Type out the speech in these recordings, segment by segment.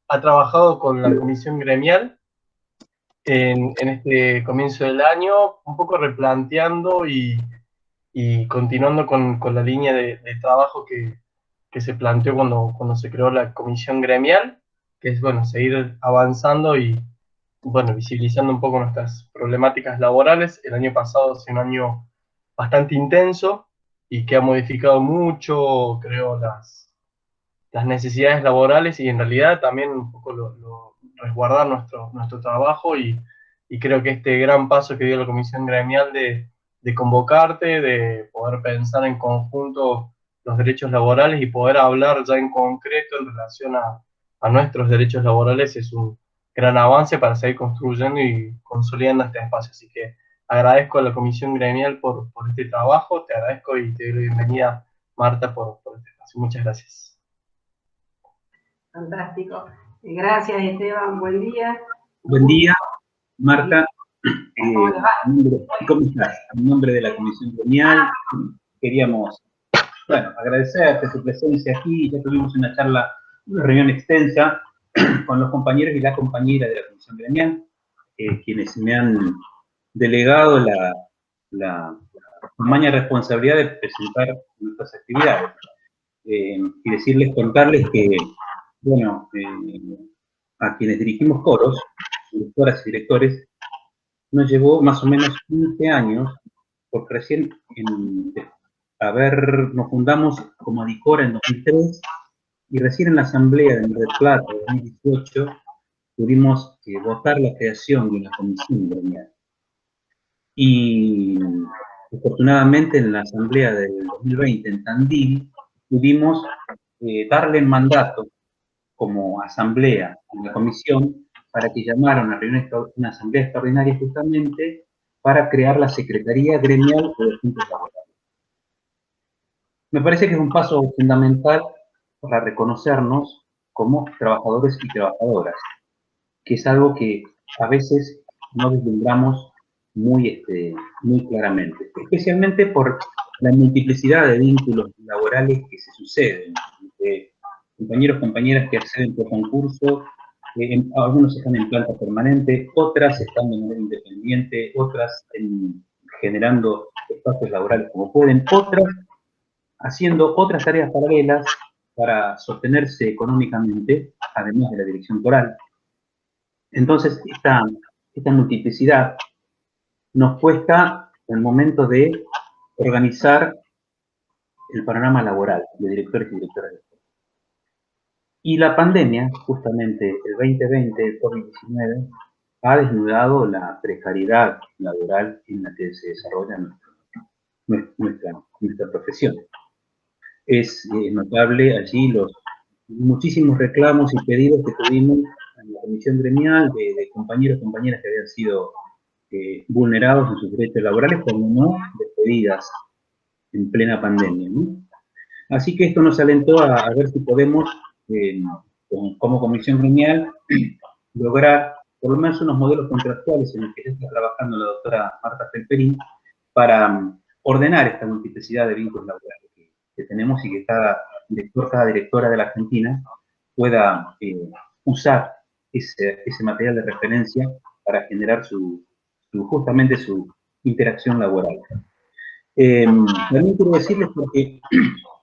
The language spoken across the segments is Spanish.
ha trabajado con la comisión gremial en este comienzo del año, un poco replanteando y continuando con la línea de trabajo que se planteó cuando se creó la comisión gremial, que es, bueno, seguir avanzando y, bueno, visibilizando un poco nuestras problemáticas laborales. El año pasado ha sido un año bastante intenso y que ha modificado mucho, creo, las necesidades laborales y en realidad también un poco resguardar nuestro trabajo y creo que este gran paso que dio la comisión gremial de convocarte, de poder pensar en conjunto los derechos laborales y poder hablar ya en concreto en relación a nuestros derechos laborales es un gran avance para seguir construyendo y consolidando este espacio. Así que agradezco a la comisión gremial por este trabajo, te agradezco y te doy la bienvenida, Marta, por este espacio. Muchas gracias. Fantástico. Gracias, Esteban. Buen día. Buen día, Marta. ¿Cómo estás? En nombre de la Comisión Gremial, queríamos, bueno, agradecerte tu presencia aquí. Ya tuvimos una charla, una reunión extensa con los compañeros y la compañera de la Comisión Gremial, quienes me han delegado la tamaña responsabilidad de presentar nuestras actividades. Y decirles, contarles que, bueno, a quienes dirigimos coros, directoras y directores, nos llevó más o menos 15 años, porque recién nos fundamos como Adicora en 2003, y recién en la Asamblea de Mar del Plata de 2018 pudimos votar la creación de una comisión gremial. Y afortunadamente en la Asamblea del 2020 en Tandil pudimos darle el mandato como asamblea en la comisión para que llamara una asamblea extraordinaria justamente para crear la Secretaría Gremial de Asuntos Laborales. Me parece que es un paso fundamental para reconocernos como trabajadores y trabajadoras, que es algo que a veces no vislumbramos muy claramente, especialmente por la multiplicidad de vínculos laborales que se suceden entre compañeros, compañeras que acceden por concurso, algunos están en planta permanente, otras están de manera independiente, otras generando espacios laborales como pueden, otras haciendo otras tareas paralelas para sostenerse económicamente, además de la dirección coral. Entonces, esta multiplicidad nos cuesta el momento de organizar el panorama laboral de directores y directoras de escuela. Y la pandemia, justamente el 2020, el COVID-19, ha desnudado la precariedad laboral en la que se desarrolla nuestra profesión. Es notable allí los muchísimos reclamos y pedidos que tuvimos en la comisión gremial de compañeros y compañeras que habían sido vulnerados en sus derechos laborales, como no despedidas en plena pandemia, ¿no? Así que esto nos alentó a ver si podemos, como comisión gremial, lograr por lo menos unos modelos contractuales en los que ya está trabajando la doctora Marta Felperín para ordenar esta multiplicidad de vínculos laborales que tenemos y que cada directora de la Argentina pueda usar ese material de referencia para generar justamente su interacción laboral. También quiero decirles, porque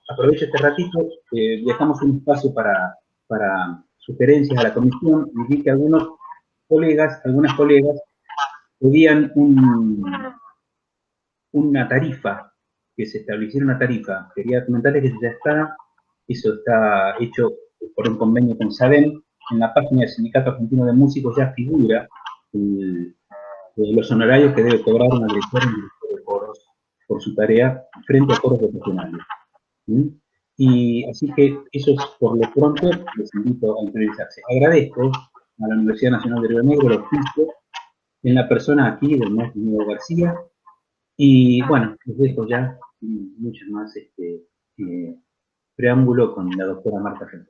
aprovecho este ratito, dejamos un espacio para sugerencias a la comisión, y vi que algunas colegas pedían una tarifa, que se estableciera una tarifa. Quería comentarles que eso está hecho por un convenio con SADEM. En la página del Sindicato Argentino de Músicos ya figura los honorarios que debe cobrar una directora y un director de coros por su tarea frente a coros profesionales. ¿Sí? Y así que eso es, por lo pronto, les invito a interiorizarse. Agradezco a la Universidad Nacional de Río Negro el oficio en la persona aquí del maestro Diego García, y bueno, les dejo ya mucho más preámbulo con la doctora Marta Felperín.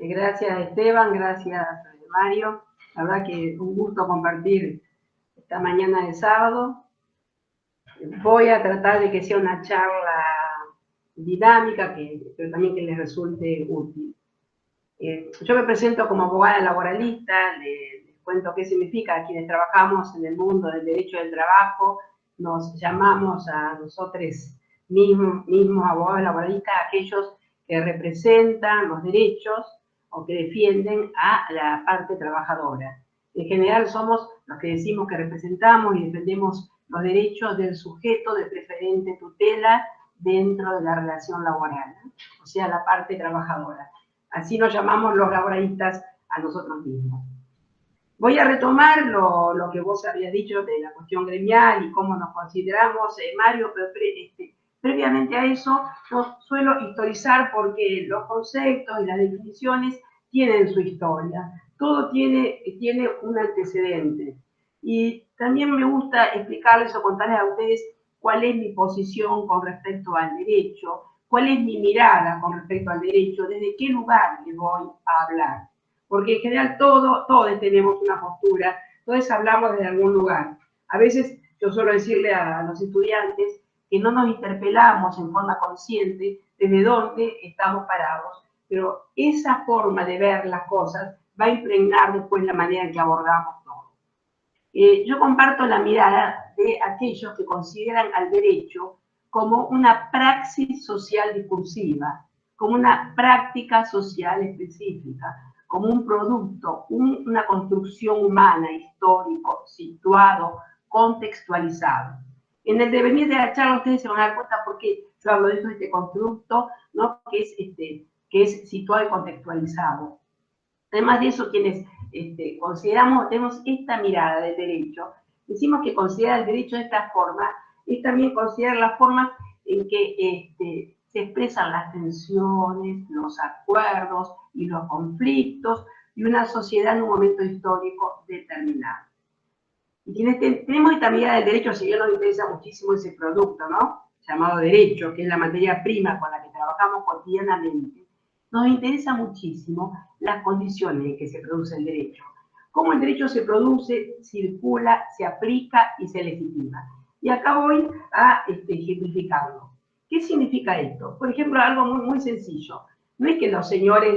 Gracias, Esteban, gracias, Mario. La verdad que un gusto compartir esta mañana de sábado. Voy a tratar de que sea una charla dinámica, pero también que les resulte útil. Yo me presento como abogada laboralista, les cuento qué significa a quienes trabajamos en el mundo del derecho del trabajo, nos llamamos a nosotros mismos abogados laboralistas, aquellos que representan los derechos o que defienden a la parte trabajadora. En general somos los que decimos que representamos y defendemos los derechos del sujeto de preferente tutela dentro de la relación laboral, ¿no? O sea, la parte trabajadora. Así nos llamamos los laboralistas a nosotros mismos. Voy a retomar lo que vos habías dicho de la cuestión gremial y cómo nos consideramos, Mario, pero previamente a eso yo suelo historizar porque los conceptos y las definiciones tienen su historia. Todo tiene un antecedente. Y también me gusta explicarles o contarles a ustedes cuál es mi posición con respecto al derecho, cuál es mi mirada con respecto al derecho, desde qué lugar les voy a hablar. Porque en general todos tenemos una postura, todos hablamos desde algún lugar. A veces yo suelo decirle a los estudiantes que no nos interpelamos en forma consciente desde dónde estamos parados, pero esa forma de ver las cosas va a impregnar después la manera en que abordamos todo. Yo comparto la mirada de aquellos que consideran al derecho como una praxis social discursiva, como una práctica social específica, como un producto, una construcción humana, histórico, situado, contextualizado. En el devenir de la charla ustedes se van a dar cuenta por qué yo hablo de este constructo, ¿no? que es situado y contextualizado. Además de eso, quienes tenemos esta mirada del derecho, decimos que considerar el derecho de esta forma es también considerar las formas en que se expresan las tensiones, los acuerdos y los conflictos de una sociedad en un momento histórico determinado. Y quienes tenemos esta mirada del derecho, si bien nos interesa muchísimo ese producto, ¿no? Llamado derecho, que es la materia prima con la que trabajamos cotidianamente, nos interesa muchísimo las condiciones en que se produce el derecho. Cómo el derecho se produce, circula, se aplica y se legitima. Y acá voy a ejemplificarlo. ¿Qué significa esto? Por ejemplo, algo muy sencillo. No es que los señores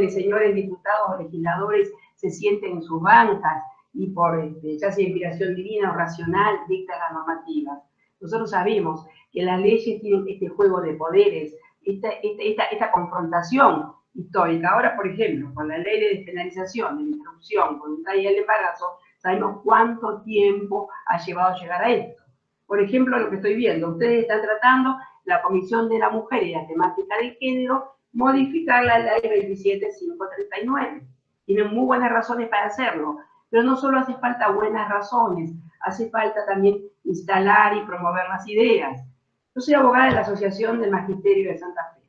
diputados o legisladores se sienten en sus bancas y por, ya sea inspiración divina o racional, dictan las normativas. Nosotros sabemos que las leyes tienen este juego de poderes, esta confrontación histórica. Ahora, por ejemplo, con la ley de despenalización de la interrupción voluntaria del embarazo, sabemos cuánto tiempo ha llevado a llegar a esto. Por ejemplo, lo que estoy viendo, ustedes están tratando, la Comisión de la Mujer y la temática de género, modificar la ley 27539. Tienen muy buenas razones para hacerlo, pero no solo hace falta buenas razones, hace falta también instalar y promover las ideas. Yo soy abogada de la Asociación del Magisterio de Santa Fe.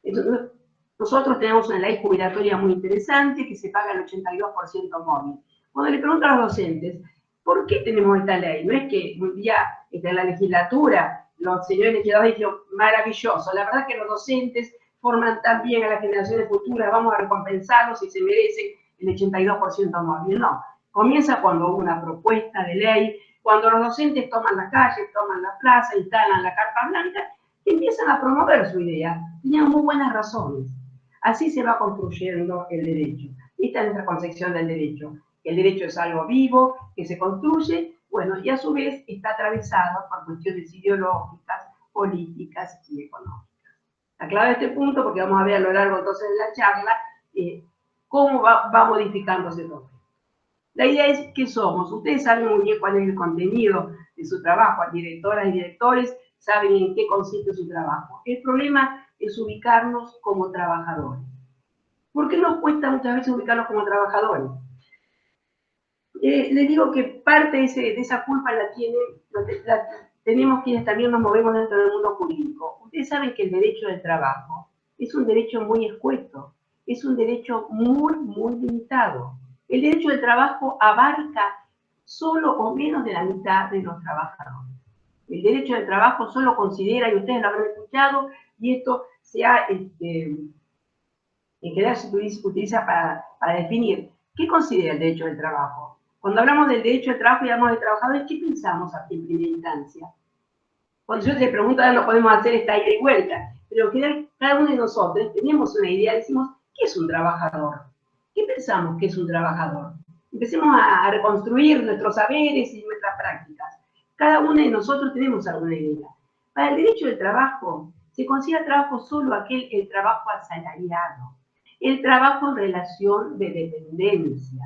Entonces, nosotros tenemos una ley jubilatoria muy interesante que se paga el 82% móvil. Cuando le pregunto a los docentes, ¿por qué tenemos esta ley? No es que un día en la legislatura los señores legisladores dijeron, maravilloso, la verdad que los docentes forman tan bien a las generaciones futuras, vamos a recompensarlos si se merecen el 82% móvil. No, comienza cuando hubo una propuesta de ley, cuando los docentes toman las calles, toman la plaza, instalan la carpa blanca, y empiezan a promover su idea. Tenían muy buenas razones. Así se va construyendo el derecho. Esta es nuestra concepción del derecho. El derecho es algo vivo, que se construye, bueno, y a su vez está atravesado por cuestiones ideológicas, políticas y económicas. Aclaro este punto porque vamos a ver a lo largo entonces de la charla cómo va modificándose todo. La idea es qué somos. Ustedes saben muy bien cuál es el contenido de su trabajo, directoras y directores saben en qué consiste su trabajo. El problema es ubicarnos como trabajadores. ¿Por qué nos cuesta muchas veces ubicarnos como trabajadores? Les digo que parte de esa culpa la tenemos quienes también nos movemos dentro del mundo jurídico. Ustedes saben que el derecho del trabajo es un derecho muy escueto, es un derecho muy limitado. El derecho del trabajo abarca solo o menos de la mitad de los trabajadores. El derecho del trabajo solo considera, y ustedes lo habrán escuchado, y esto se ha, en general se utiliza para definir, ¿qué considera el derecho del trabajo? Cuando hablamos del derecho del trabajo y hablamos de trabajadores, ¿qué pensamos en primera instancia? Cuando yo te pregunto, ahora no podemos hacer esta ida y vuelta, pero en general cada uno de nosotros tenemos una idea, decimos, ¿qué es un trabajador? ¿Qué pensamos que es un trabajador? Empecemos a reconstruir nuestros saberes y nuestras prácticas. Cada uno de nosotros tenemos alguna idea. Para el derecho del trabajo, se considera trabajo solo el trabajo asalariado, el trabajo en relación de dependencia.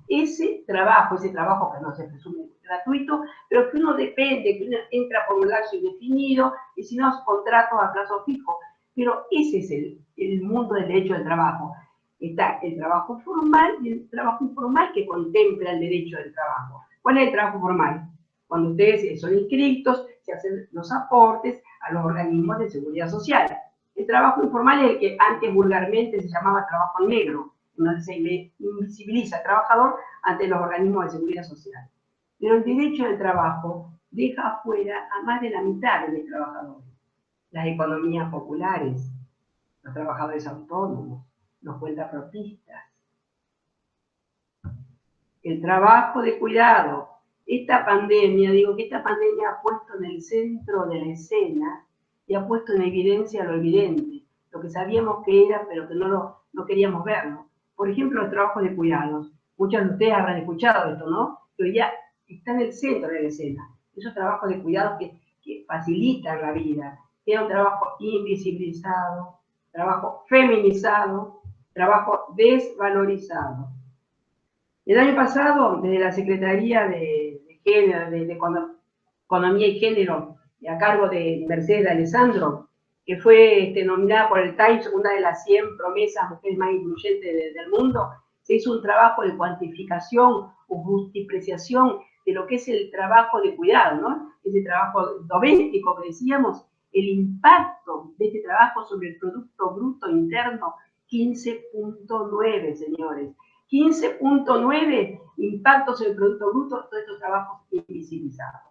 Ese trabajo que no se presume gratuito, pero que uno depende, que uno entra por un lapso indefinido, y si no, contratos a plazo fijo. Pero ese es el mundo del derecho del trabajo. Está el trabajo formal y el trabajo informal que contempla el derecho del trabajo. ¿Cuál es el trabajo formal? Cuando ustedes son inscritos, se hacen los aportes a los organismos de seguridad social. El trabajo informal es el que antes vulgarmente se llamaba trabajo negro, donde se invisibiliza al trabajador ante los organismos de seguridad social. Pero el derecho del trabajo deja afuera a más de la mitad de los trabajadores. Las economías populares, los trabajadores autónomos, los cuentapropistas. El trabajo de cuidado. Esta pandemia ha puesto en el centro de la escena y ha puesto en evidencia lo evidente, lo que sabíamos que era, pero que no queríamos verlo. Por ejemplo, los trabajos de cuidados. Muchos de ustedes habrán escuchado esto, ¿no? Que hoy ya está en el centro de la escena. Esos trabajos de cuidados que facilitan la vida. Era un trabajo invisibilizado, trabajo feminizado, trabajo desvalorizado. El año pasado, desde la Secretaría de Género, de Economía y Género, a cargo de Mercedes Alessandro, que fue nominada por el Times una de las 100 promesas mujeres más influyentes del mundo, se hizo un trabajo de cuantificación o justipreciación de lo que es el trabajo de cuidado, ¿no? Ese trabajo doméstico que decíamos, el impacto de este trabajo sobre el Producto Bruto Interno, 15.9, señores. 15.9 impactos sobre el Producto Bruto, todos estos trabajos invisibilizados.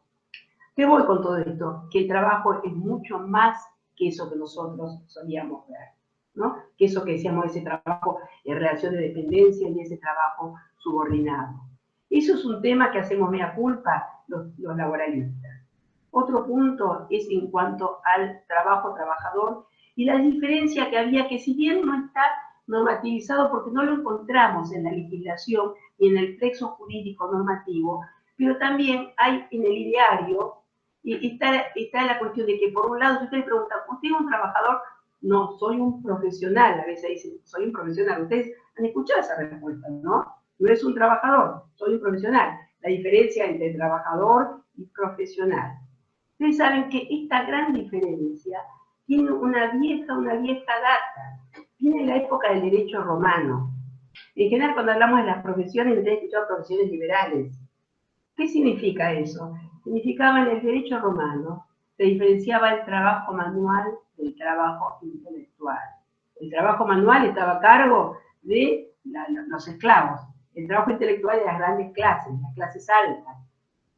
¿Qué voy con todo esto? Que el trabajo es mucho más que eso que nosotros solíamos ver, ¿no? Que eso que decíamos, ese trabajo en relación de dependencia y ese trabajo subordinado. Eso es un tema que hacemos mea culpa los laboralistas. Otro punto es en cuanto al trabajo trabajador y la diferencia que había, que si bien no está normativizado porque no lo encontramos en la legislación y en el texto jurídico normativo, pero también hay en el ideario, y está la cuestión de que por un lado, si ustedes preguntan, ¿usted es un trabajador? No, soy un profesional, a veces dicen, soy un profesional. Ustedes han escuchado esa respuesta, ¿no? No es un trabajador, soy un profesional. La diferencia entre trabajador y profesional. Ustedes saben que esta gran diferencia tiene una vieja data. Viene de la época del derecho romano. En general, cuando hablamos de las profesiones, ustedes han escuchado profesiones liberales. ¿Qué significa eso? Significaba en el derecho romano, se diferenciaba el trabajo manual del trabajo intelectual. El trabajo manual estaba a cargo de los esclavos. El trabajo intelectual de las grandes clases, las clases altas.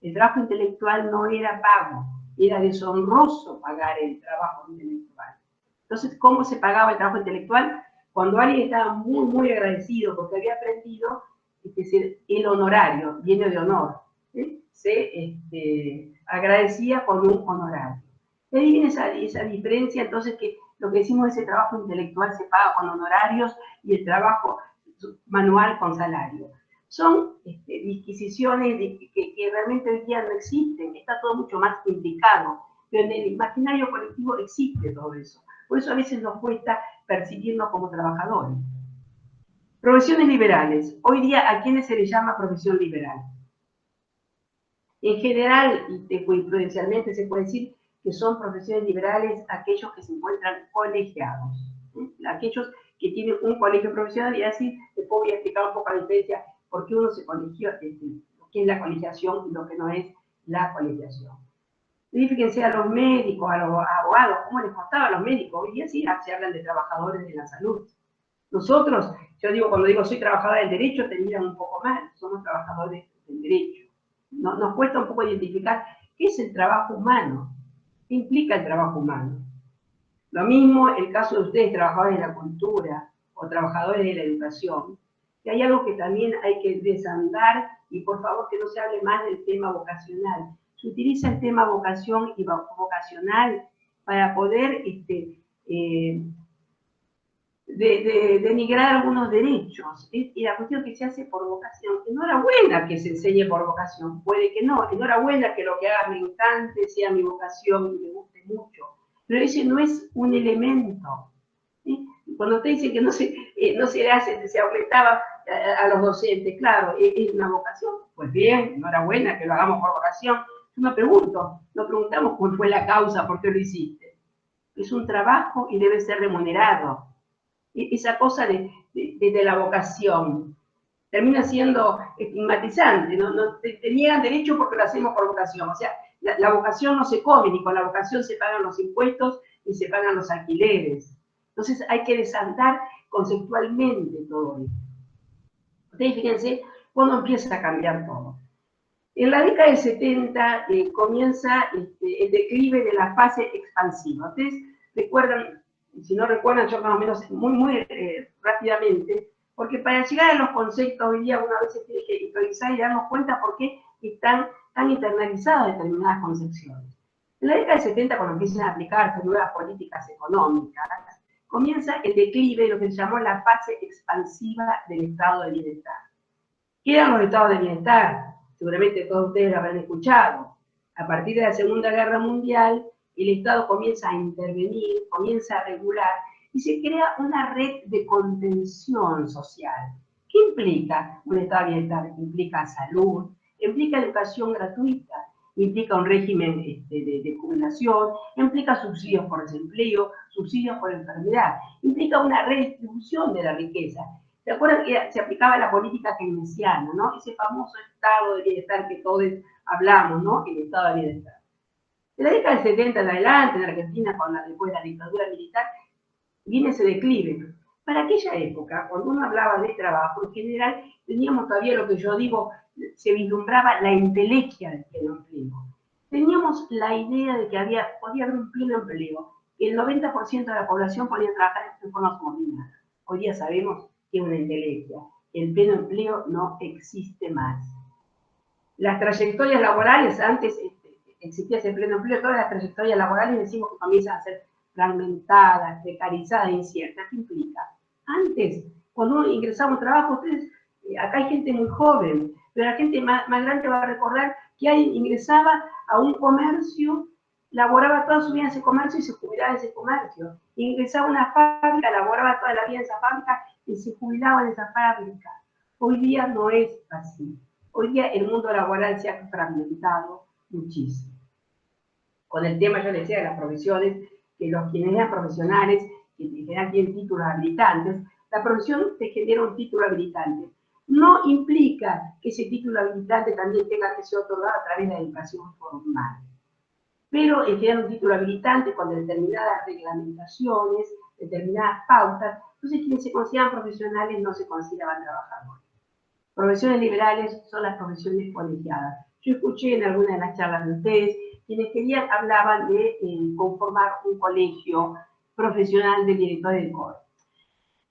El trabajo intelectual no era pago, era deshonroso pagar el trabajo intelectual. Entonces, ¿cómo se pagaba el trabajo intelectual? Cuando alguien estaba muy, muy agradecido porque había aprendido, es decir, el honorario, viene de honor, ¿sí? Se agradecía con un honorario. De ahí viene esa diferencia, entonces, que lo que decimos es el trabajo intelectual se paga con honorarios y el trabajo manual con salario. Son disquisiciones que realmente hoy día no existen, está todo mucho más implicado, pero en el imaginario colectivo existe todo eso. Por eso a veces nos cuesta percibirnos como trabajadores. Profesiones liberales. Hoy día, ¿a quiénes se les llama profesión liberal? En general, y jurisprudencialmente se puede decir que son profesiones liberales aquellos que se encuentran colegiados, ¿sí? Aquellos que tienen un colegio profesional, y así después voy a explicar un poco la diferencia por qué uno se colegió, lo que es la colegiación y lo que no es la colegiación. Y fíjense a los médicos, a los abogados, ¿cómo les costaba a los médicos? Hoy día sí se hablan de trabajadores de la salud. Nosotros, yo digo, cuando digo soy trabajadora del derecho, te miran un poco mal, somos trabajadores del derecho. Nos cuesta un poco identificar qué es el trabajo humano, qué implica el trabajo humano. Lo mismo el caso de ustedes, trabajadores de la cultura o trabajadores de la educación, que hay algo que también hay que desandar, y por favor que no se hable más del tema vocacional. Se utiliza el tema vocación y vocacional para poder denigrar algunos derechos. Y la cuestión que se hace por vocación. Enhorabuena que se enseñe por vocación, puede que no. Enhorabuena que lo que haga me encante, sea mi vocación y me guste mucho. Pero ese no es un elemento. ¿Sí? Cuando usted dice que no se le hace, se aumentaba a los docentes, claro, es una vocación. Pues bien, enhorabuena que lo hagamos por vocación. Yo me pregunto, nos preguntamos cuál fue la causa, por qué lo hiciste. Es un trabajo y debe ser remunerado. Esa cosa de la vocación termina siendo estigmatizante, ¿no? Te niegan derecho porque lo hacemos por vocación. O sea, la vocación no se come, ni con la vocación se pagan los impuestos ni se pagan los alquileres. Entonces hay que desandar conceptualmente todo esto. Ustedes fíjense cuando empieza a cambiar todo. En la década del 70 comienza el declive de la fase expansiva. Ustedes recuerdan, si no recuerdan, yo más o menos muy rápidamente, porque para llegar a los conceptos hoy día una vez se tiene que historizar y darnos cuenta por qué están tan internalizadas determinadas concepciones. En la década del 70, cuando empiezan a aplicarse nuevas políticas económicas, comienza el declive de lo que se llamó la fase expansiva del estado de bienestar. ¿Qué eran los estados de bienestar? Seguramente todos ustedes lo habrán escuchado. A partir de la Segunda Guerra Mundial, el Estado comienza a intervenir, comienza a regular y se crea una red de contención social. ¿Qué implica un estado de bienestar? Implica salud, implica educación gratuita, implica un régimen de jubilación, implica subsidios por desempleo, subsidios por enfermedad, implica una redistribución de la riqueza. ¿Se acuerdan que se aplicaba la política keynesiana, ¿no? Ese famoso estado de bienestar que todos hablamos, ¿no? El estado de bienestar. De la década del 70 en adelante, en Argentina, después de la dictadura militar, viene ese declive. Para aquella época, cuando uno hablaba de trabajo, en general teníamos todavía lo que yo digo, se vislumbraba la entelequia del pleno empleo. Teníamos la idea de que podía haber un pleno empleo, que el 90% de la población podía trabajar en forma subordinada. Hoy día sabemos que es una entelequia. El pleno empleo no existe más. Las trayectorias laborales, antes existía ese pleno empleo, todas las trayectorias laborales decimos que comienzan a ser fragmentadas, precarizadas, inciertas. ¿Qué implica? Antes, cuando uno ingresaba a un trabajo, ustedes, acá hay gente muy joven, pero la gente más grande va a recordar que alguien ingresaba a un comercio, laboraba toda su vida en ese comercio y se jubilaba en ese comercio. Ingresaba a una fábrica, laboraba toda la vida en esa fábrica y se jubilaba en esa fábrica. Hoy día no es así. Hoy día el mundo laboral se ha fragmentado muchísimo. Con el tema, yo les decía, de las profesiones, que quienes eran profesionales, que en general tienen títulos habilitantes, la profesión te genera un título habilitante. No implica que ese título habilitante también tenga que ser otorgado a través de la educación formal. Pero en general un título habilitante con determinadas reglamentaciones, determinadas pautas, entonces quienes se consideran profesionales no se consideraban trabajadores. Profesiones liberales son las profesiones colegiadas. Yo escuché en alguna de las charlas de ustedes, quienes hablaban de conformar un colegio profesional de directores de COE.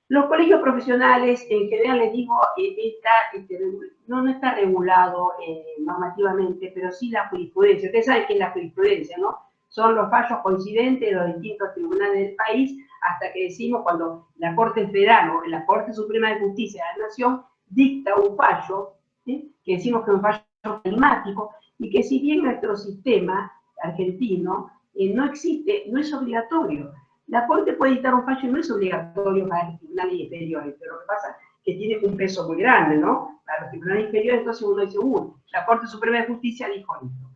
Los colegios profesionales, en general les digo, no está regulado normativamente, pero sí la jurisprudencia. Ustedes saben qué es la jurisprudencia, ¿no? Son los fallos coincidentes de los distintos tribunales del país, hasta que decimos cuando la Corte Federal o la Corte Suprema de Justicia de la Nación dicta un fallo, ¿sí? Que decimos que es un fallo climático, y que si bien nuestro sistema argentino no existe, no es obligatorio. La Corte puede dictar un fallo y no es obligatorio para los tribunales inferiores, pero lo que pasa es que tiene un peso muy grande, ¿no? Para los tribunales inferiores, entonces uno dice, la Corte Suprema de Justicia dijo esto.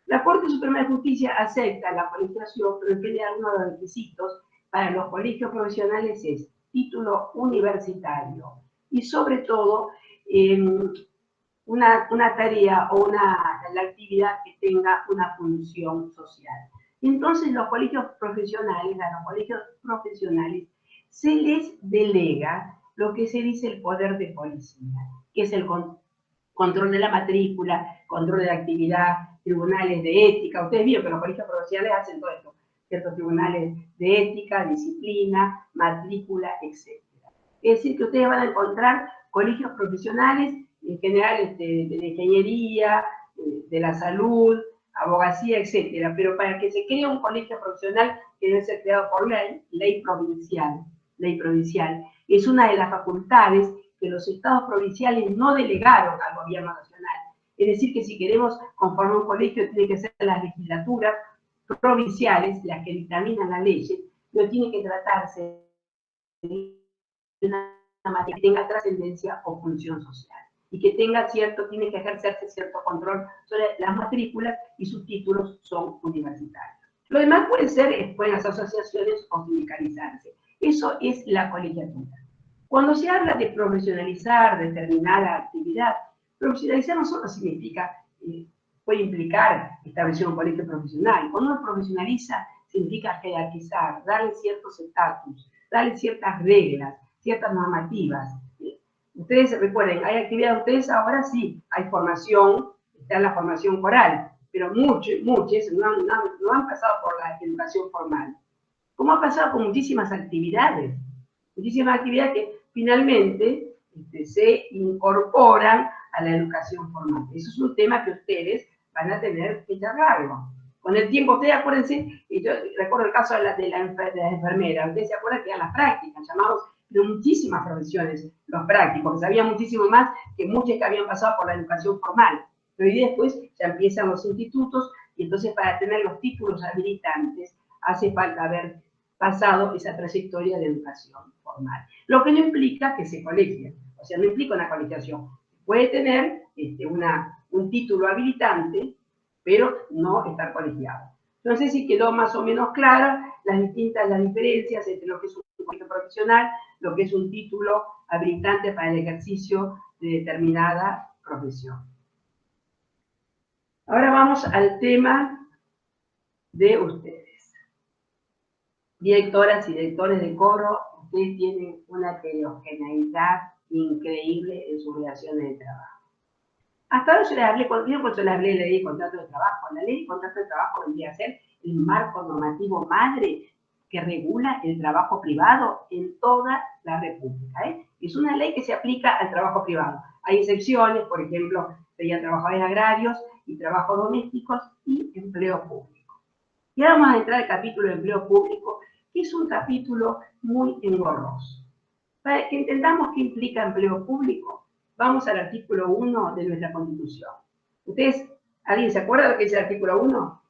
La Corte Suprema de Justicia acepta la colegiación, pero tiene algunos de los requisitos para los colegios profesionales es título universitario y sobre todo una tarea o la actividad que tenga una función social. Entonces los colegios profesionales, a los colegios profesionales se les delega lo que se dice el poder de policía, que es el control de la matrícula, control de la actividad, tribunales de ética. Ustedes vieron que los colegios profesionales hacen todo esto, ciertos tribunales de ética, disciplina, matrícula, etc. Es decir, que ustedes van a encontrar colegios profesionales, en general de ingeniería, de la salud, abogacía, etcétera, pero para que se cree un colegio profesional que debe ser creado por ley provincial, ley provincial. Es una de las facultades que los estados provinciales no delegaron al gobierno nacional. Es decir, que si queremos conformar un colegio, tiene que ser las legislaturas provinciales las que dictaminan la ley, no tiene que tratarse de una materia que tenga trascendencia o función social, y que tenga tiene que ejercerse cierto control sobre las matrículas y sus títulos son universitarios. Lo demás pueden ser asociaciones o sindicalizarse. Eso es la colegiatura. Cuando se habla de profesionalizar determinada actividad, profesionalizar no solo significa, puede implicar establecer un colegio profesional. Cuando uno profesionaliza, significa jerarquizar, darle ciertos estatus, darle ciertas reglas, ciertas normativas. Ustedes recuerden, hay actividades, ustedes ahora sí, hay formación, está la formación coral, pero muchos no han pasado por la educación formal. Como ha pasado con muchísimas actividades que finalmente se incorporan a la educación formal. Eso es un tema que ustedes van a tener que charlarlo. Con el tiempo, ustedes acuérdense, y yo recuerdo el caso de la enfermera, ustedes se acuerdan que eran las prácticas, llamamos de muchísimas profesiones, los prácticos, que sabían muchísimo más que muchos que habían pasado por la educación formal. Pero y después ya empiezan los institutos, y entonces para tener los títulos habilitantes hace falta haber pasado esa trayectoria de educación formal. Lo que no implica que se colegien, o sea, no implica una colegiación. Puede tener un título habilitante, pero no estar colegiado. No sé si quedó más o menos clara las diferencias entre lo que es un colegio profesional, lo que es un título habilitante para el ejercicio de determinada profesión. Ahora vamos al tema de ustedes. Directoras y directores de coro, ustedes tienen una heterogeneidad increíble en sus relaciones de trabajo. Hasta ahora yo les hablé, cuando yo les hablé de la ley de contrato de trabajo, la ley de contrato de trabajo vendría a ser el marco normativo madre que regula el trabajo privado en toda la República. Es una ley que se aplica al trabajo privado. Hay excepciones, por ejemplo, serían trabajadores agrarios y trabajos domésticos y empleo público. Y ahora vamos a entrar al capítulo de empleo público, que es un capítulo muy engorroso. Para que entendamos qué implica empleo público, vamos al artículo 1 de nuestra Constitución. ¿Ustedes, alguien se acuerda de lo que es el artículo 1?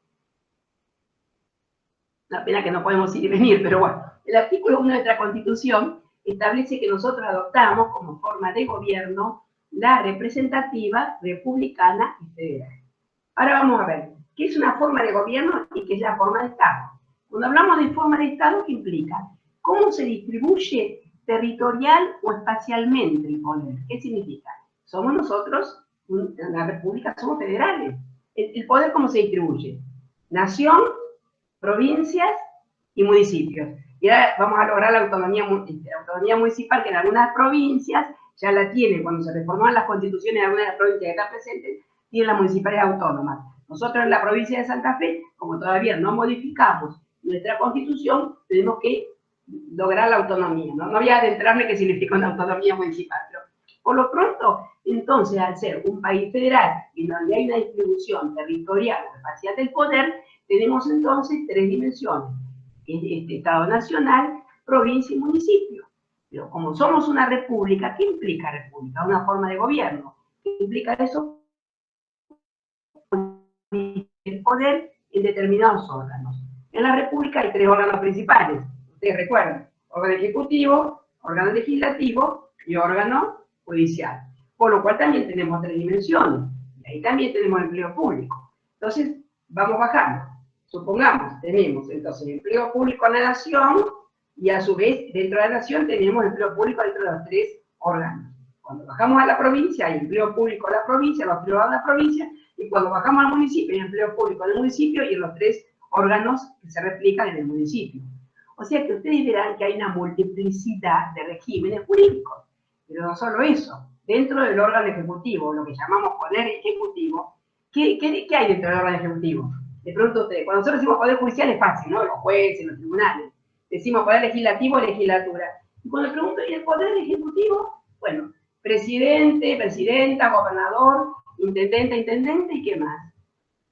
Una pena que no podemos ir y venir, pero bueno. El artículo 1 de nuestra Constitución establece que nosotros adoptamos como forma de gobierno la representativa, republicana y federal. Ahora vamos a ver qué es una forma de gobierno y qué es la forma de Estado. Cuando hablamos de forma de Estado, ¿qué implica? ¿Cómo se distribuye territorial o espacialmente el poder? ¿Qué significa? Somos nosotros, en la República somos federales. ¿El poder cómo se distribuye? Nación, provincias y municipios. Y ahora vamos a lograr la autonomía municipal, que en algunas provincias ya la tienen. Cuando se reformaron las constituciones de algunas de las provincias que están presentes, tienen las municipales autónomas. Nosotros en la provincia de Santa Fe, como todavía no modificamos nuestra constitución, tenemos que lograr la autonomía. No voy a adentrarme qué significa una autonomía municipal, pero por lo pronto, entonces, al ser un país federal y donde hay una distribución territorial o espacial del poder, tenemos entonces tres dimensiones: Estado nacional, provincia y municipio. Pero como somos una república, ¿qué implica república? Una forma de gobierno. ¿Qué implica eso? El poder en determinados órganos. En la república hay tres órganos principales. Ustedes recuerdan: órgano ejecutivo, órgano legislativo y órgano judicial. Por lo cual también tenemos tres dimensiones. Y ahí también tenemos empleo público. Entonces, vamos bajando. Supongamos, tenemos entonces empleo público en la nación y a su vez dentro de la nación tenemos empleo público dentro de los tres órganos. Cuando bajamos a la provincia hay empleo público en la provincia, los privados en la provincia, y cuando bajamos al municipio hay empleo público en el municipio y en los tres órganos que se replican en el municipio. O sea que ustedes verán que hay una multiplicidad de regímenes jurídicos. Pero no solo eso, dentro del órgano ejecutivo, lo que llamamos poder ejecutivo, ¿qué hay dentro del órgano ejecutivo? De pronto ustedes, cuando nosotros decimos poder judicial es fácil, ¿no? Los jueces, los tribunales. Decimos poder legislativo, legislatura. Y cuando pregunto, ¿y el poder ejecutivo? Bueno, presidente, presidenta, gobernador, intendente, intendente, ¿y qué más?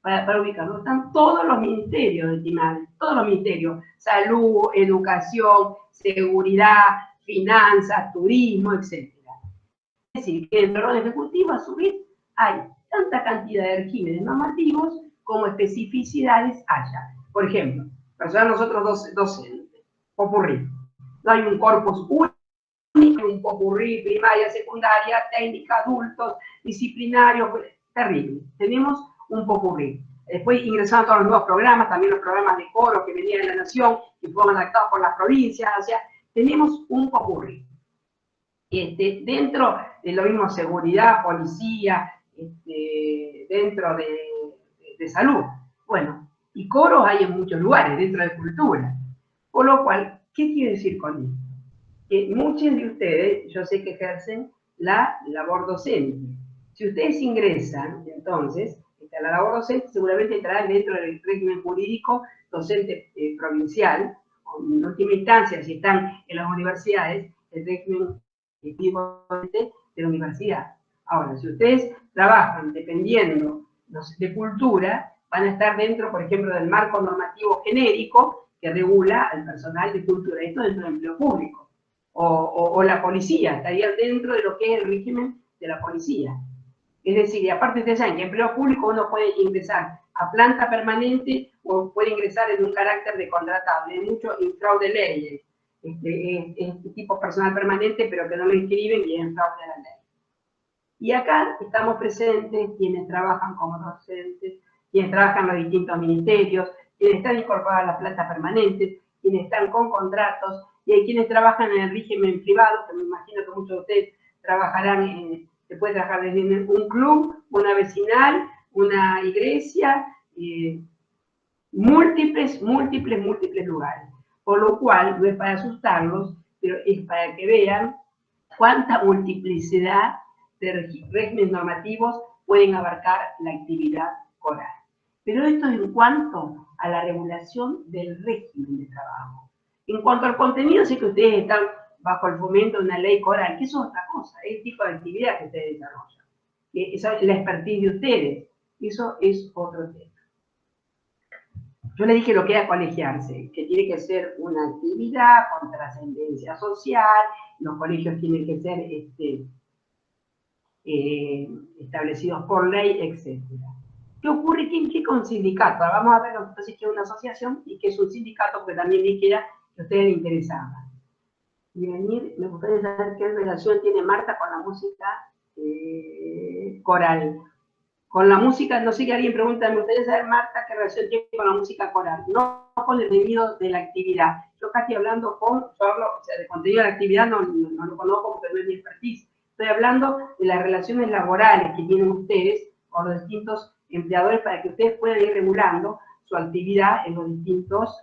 para ubicarlo, están todos los ministerios del TIMADE, todos los ministerios, salud, educación, seguridad, finanzas, turismo, etc. Es decir, que en el orden ejecutivo, a su vez, hay tanta cantidad de regímenes normativos como especificidades haya. Por ejemplo, personal nosotros docentes, popurrí. No hay un corpus único, un popurrí, primaria, secundaria, técnica, adultos, disciplinarios, terrible. Tenemos un popurrí. Después ingresaron todos los nuevos programas, también los programas de coro que venían de la nación, que fueron adaptados por las provincias, o sea, tenemos un popurrí. Dentro de lo mismo seguridad, policía, dentro de salud. Bueno, y coros hay en muchos lugares, dentro de cultura. Por lo cual, ¿qué quiere decir con esto? Que muchos de ustedes, yo sé que ejercen la labor docente. Si ustedes ingresan, entonces, la labor docente seguramente entrará dentro del régimen jurídico docente provincial, o en última instancia, si están en las universidades, el régimen de la universidad. Ahora, si ustedes trabajan dependiendo de cultura, van a estar dentro, por ejemplo, del marco normativo genérico que regula al personal de cultura. Esto dentro del empleo público. O la policía, estaría dentro de lo que es el régimen de la policía. Es decir, y aparte ustedes saben que en empleo público uno puede ingresar a planta permanente o puede ingresar en un carácter de contratable. Hay mucho fraude de leyes. Tipo personal permanente, pero que no lo inscriben y es fraude de la ley. Y acá estamos presentes quienes trabajan como docentes, quienes trabajan en los distintos ministerios, quienes están incorporados a las plantas permanentes, quienes están con contratos, y hay quienes trabajan en el régimen privado, que me imagino que muchos de ustedes trabajarán, se puede trabajar desde un club, una vecinal, una iglesia, múltiples lugares. Por lo cual, no es para asustarlos, pero es para que vean cuánta multiplicidad de regímenes normativos pueden abarcar la actividad coral. Pero esto es en cuanto a la regulación del régimen de trabajo. En cuanto al contenido, sé que ustedes están bajo el fomento de una ley coral, que eso es otra cosa, es el tipo de actividad que ustedes desarrollan. Esa es la expertise de ustedes, eso es otro tema. Yo le dije lo que era colegiarse, que tiene que ser una actividad con trascendencia social, los colegios tienen que ser establecidos por ley, etc. ¿Qué ocurre? ¿Qué con sindicato? Ahora vamos a ver entonces qué es una asociación y qué es un sindicato, porque también vi que era que a ustedes les interesaba. Y venir, me gustaría saber qué relación tiene Marta con la música coral. Con la música, no sé qué alguien pregunta, me gustaría saber, Marta, qué relación tiene con la música coral. No con el debido de la actividad. Yo acá estoy hablando yo hablo, o sea, de contenido de la actividad no lo conozco porque no es mi expertise. Estoy hablando de las relaciones laborales que tienen ustedes con los distintos empleadores para que ustedes puedan ir regulando su actividad en los distintos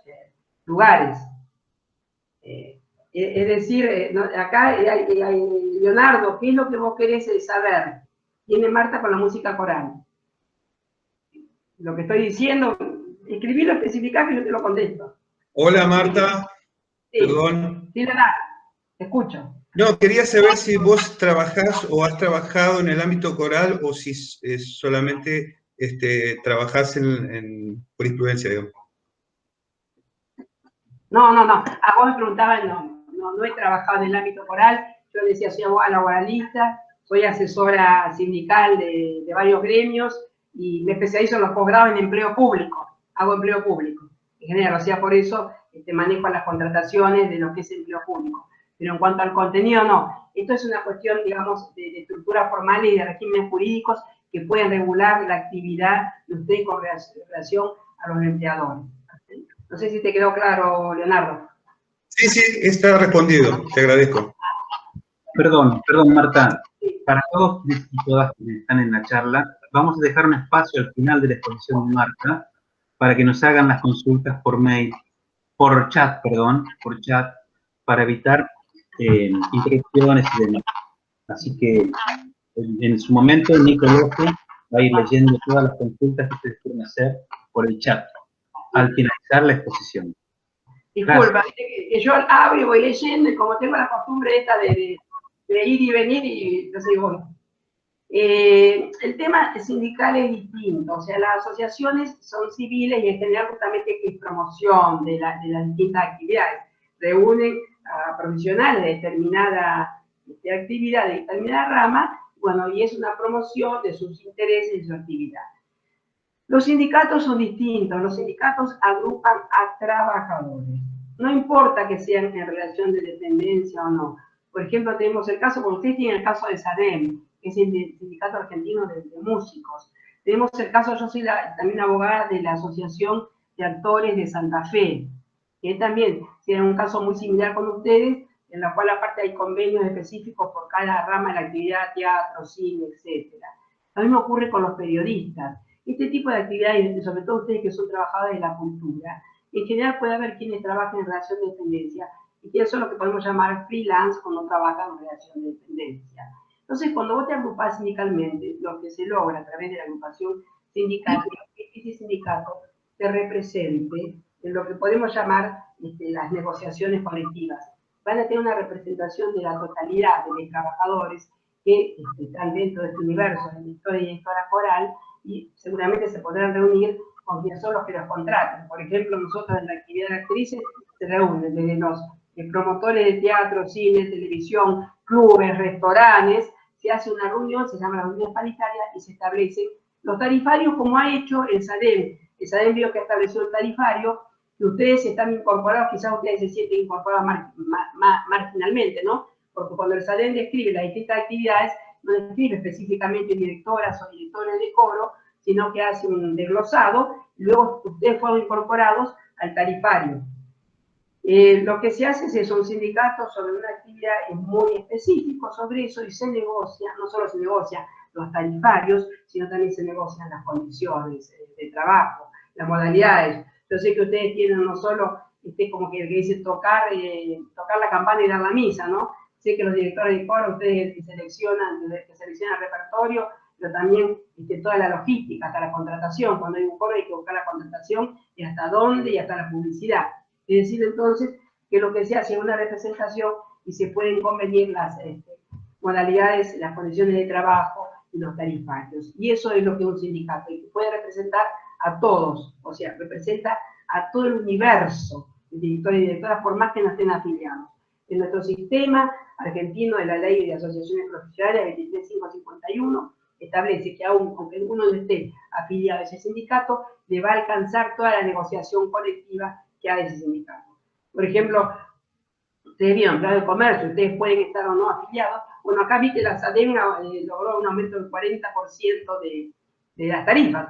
lugares. Es decir, acá hay Leonardo, ¿qué es lo que vos querés saber? Tiene Marta con la música coral. Lo que estoy diciendo, escribirlo, especificar, que yo te lo contesto. Hola Marta, sí. Perdón. Sí, Leonardo, te escucho. No, quería saber si vos trabajás o has trabajado en el ámbito coral o si solamente trabajás en jurisprudencia, digamos. No. A vos me preguntaban, no he trabajado en el ámbito coral. Yo decía, soy abogada laboralista, soy asesora sindical de varios gremios y me especializo en los posgrados en empleo público. Hago empleo público. En general, o sea, por eso manejo las contrataciones de lo que es empleo público. Pero en cuanto al contenido, no. Esto es una cuestión, digamos, de estructuras formales y de regímenes jurídicos que pueden regular la actividad de ustedes con relación a los empleadores. No sé si te quedó claro, Leonardo. Sí, está respondido. Te agradezco. Perdón, Marta. Para todos y todas que están en la charla, vamos a dejar un espacio al final de la exposición de Marta para que nos hagan las consultas por mail, por chat, para evitar interrupciones y demás. Así que en su momento Nico López va a ir leyendo todas las consultas que ustedes quieren hacer por el chat al finalizar la exposición. Disculpa, que yo abro y voy leyendo y como tengo la costumbre esta de ir y venir y entonces digo, El tema sindical es distinto, o sea, las asociaciones son civiles y en general justamente que es promoción de las distintas actividades. Reúnen a profesionales de determinada actividad, de determinada rama, bueno, y es una promoción de sus intereses y de su actividad. Los sindicatos son distintos, los sindicatos agrupan a trabajadores. No importa que sean en relación de dependencia o no. Por ejemplo, tenemos el caso, como ustedes tienen el caso de SADEM, que es el Sindicato Argentino de Músicos. Tenemos el caso, yo soy también abogada de la Asociación de Actores de Santa Fe, que también tiene un caso muy similar con ustedes, en la cual aparte hay convenios específicos por cada rama de la actividad, teatro, cine, etc. Lo mismo ocurre con los periodistas. Este tipo de actividades, sobre todo ustedes que son trabajadores de la cultura, en general puede haber quienes trabajan en relación de dependencia y que eso es lo que podemos llamar freelance cuando trabajan en relación de dependencia. Entonces, cuando vos te agrupás sindicalmente, lo que se logra a través de la agrupación sindical es que ese sindicato te represente en lo que podemos llamar las negociaciones colectivas. Van a tener una representación de la totalidad de los trabajadores que están dentro de este universo de director y directora coral, y seguramente se podrán reunir con quienes son los que los contratan. Por ejemplo, nosotros en la actividad de actrices se reúnen desde los promotores de teatro, cine, televisión, clubes, restaurantes, se hace una reunión, se llama la reunión paritaria y se establecen los tarifarios como ha hecho el SADEM. El SADEM vio que estableció el tarifario, que ustedes están incorporados, quizás ustedes se sienten incorporados marginalmente, ¿no? Porque cuando el SADEM describe las distintas actividades, no describe específicamente directoras o directores de coro, sino que hace un desglosado, y luego ustedes fueron incorporados al tarifario. Lo que se hace es eso, un sindicato sobre una actividad es muy específico sobre eso y se negocia, no solo se negocia los tarifarios, sino también se negocian las condiciones de trabajo, las modalidades. Yo sé que ustedes tienen no solo, como que dice tocar la campana y dar la misa, ¿no? Sé que los directores de coro, ustedes que seleccionan el repertorio, pero también toda la logística, hasta la contratación. Cuando hay un coro hay que buscar la contratación y hasta dónde y hasta la publicidad. Es decir, entonces, que lo que se hace es una representación y se pueden convenir las modalidades, las condiciones de trabajo y los tarifarios. Y eso es lo que es un sindicato, y que puede representar a todos, o sea, representa a todo el universo de directores y directoras, por más que no estén afiliados. En nuestro sistema argentino de la Ley de Asociaciones Profesionales 23551 establece que aunque uno no esté afiliado a ese sindicato, le va a alcanzar toda la negociación colectiva que hay de ese sindicato. Por ejemplo, ustedes vieron, plan de comercio, ustedes pueden estar o no afiliados. Bueno, acá vi que la SADEM logró un aumento del 40% de las tarifas.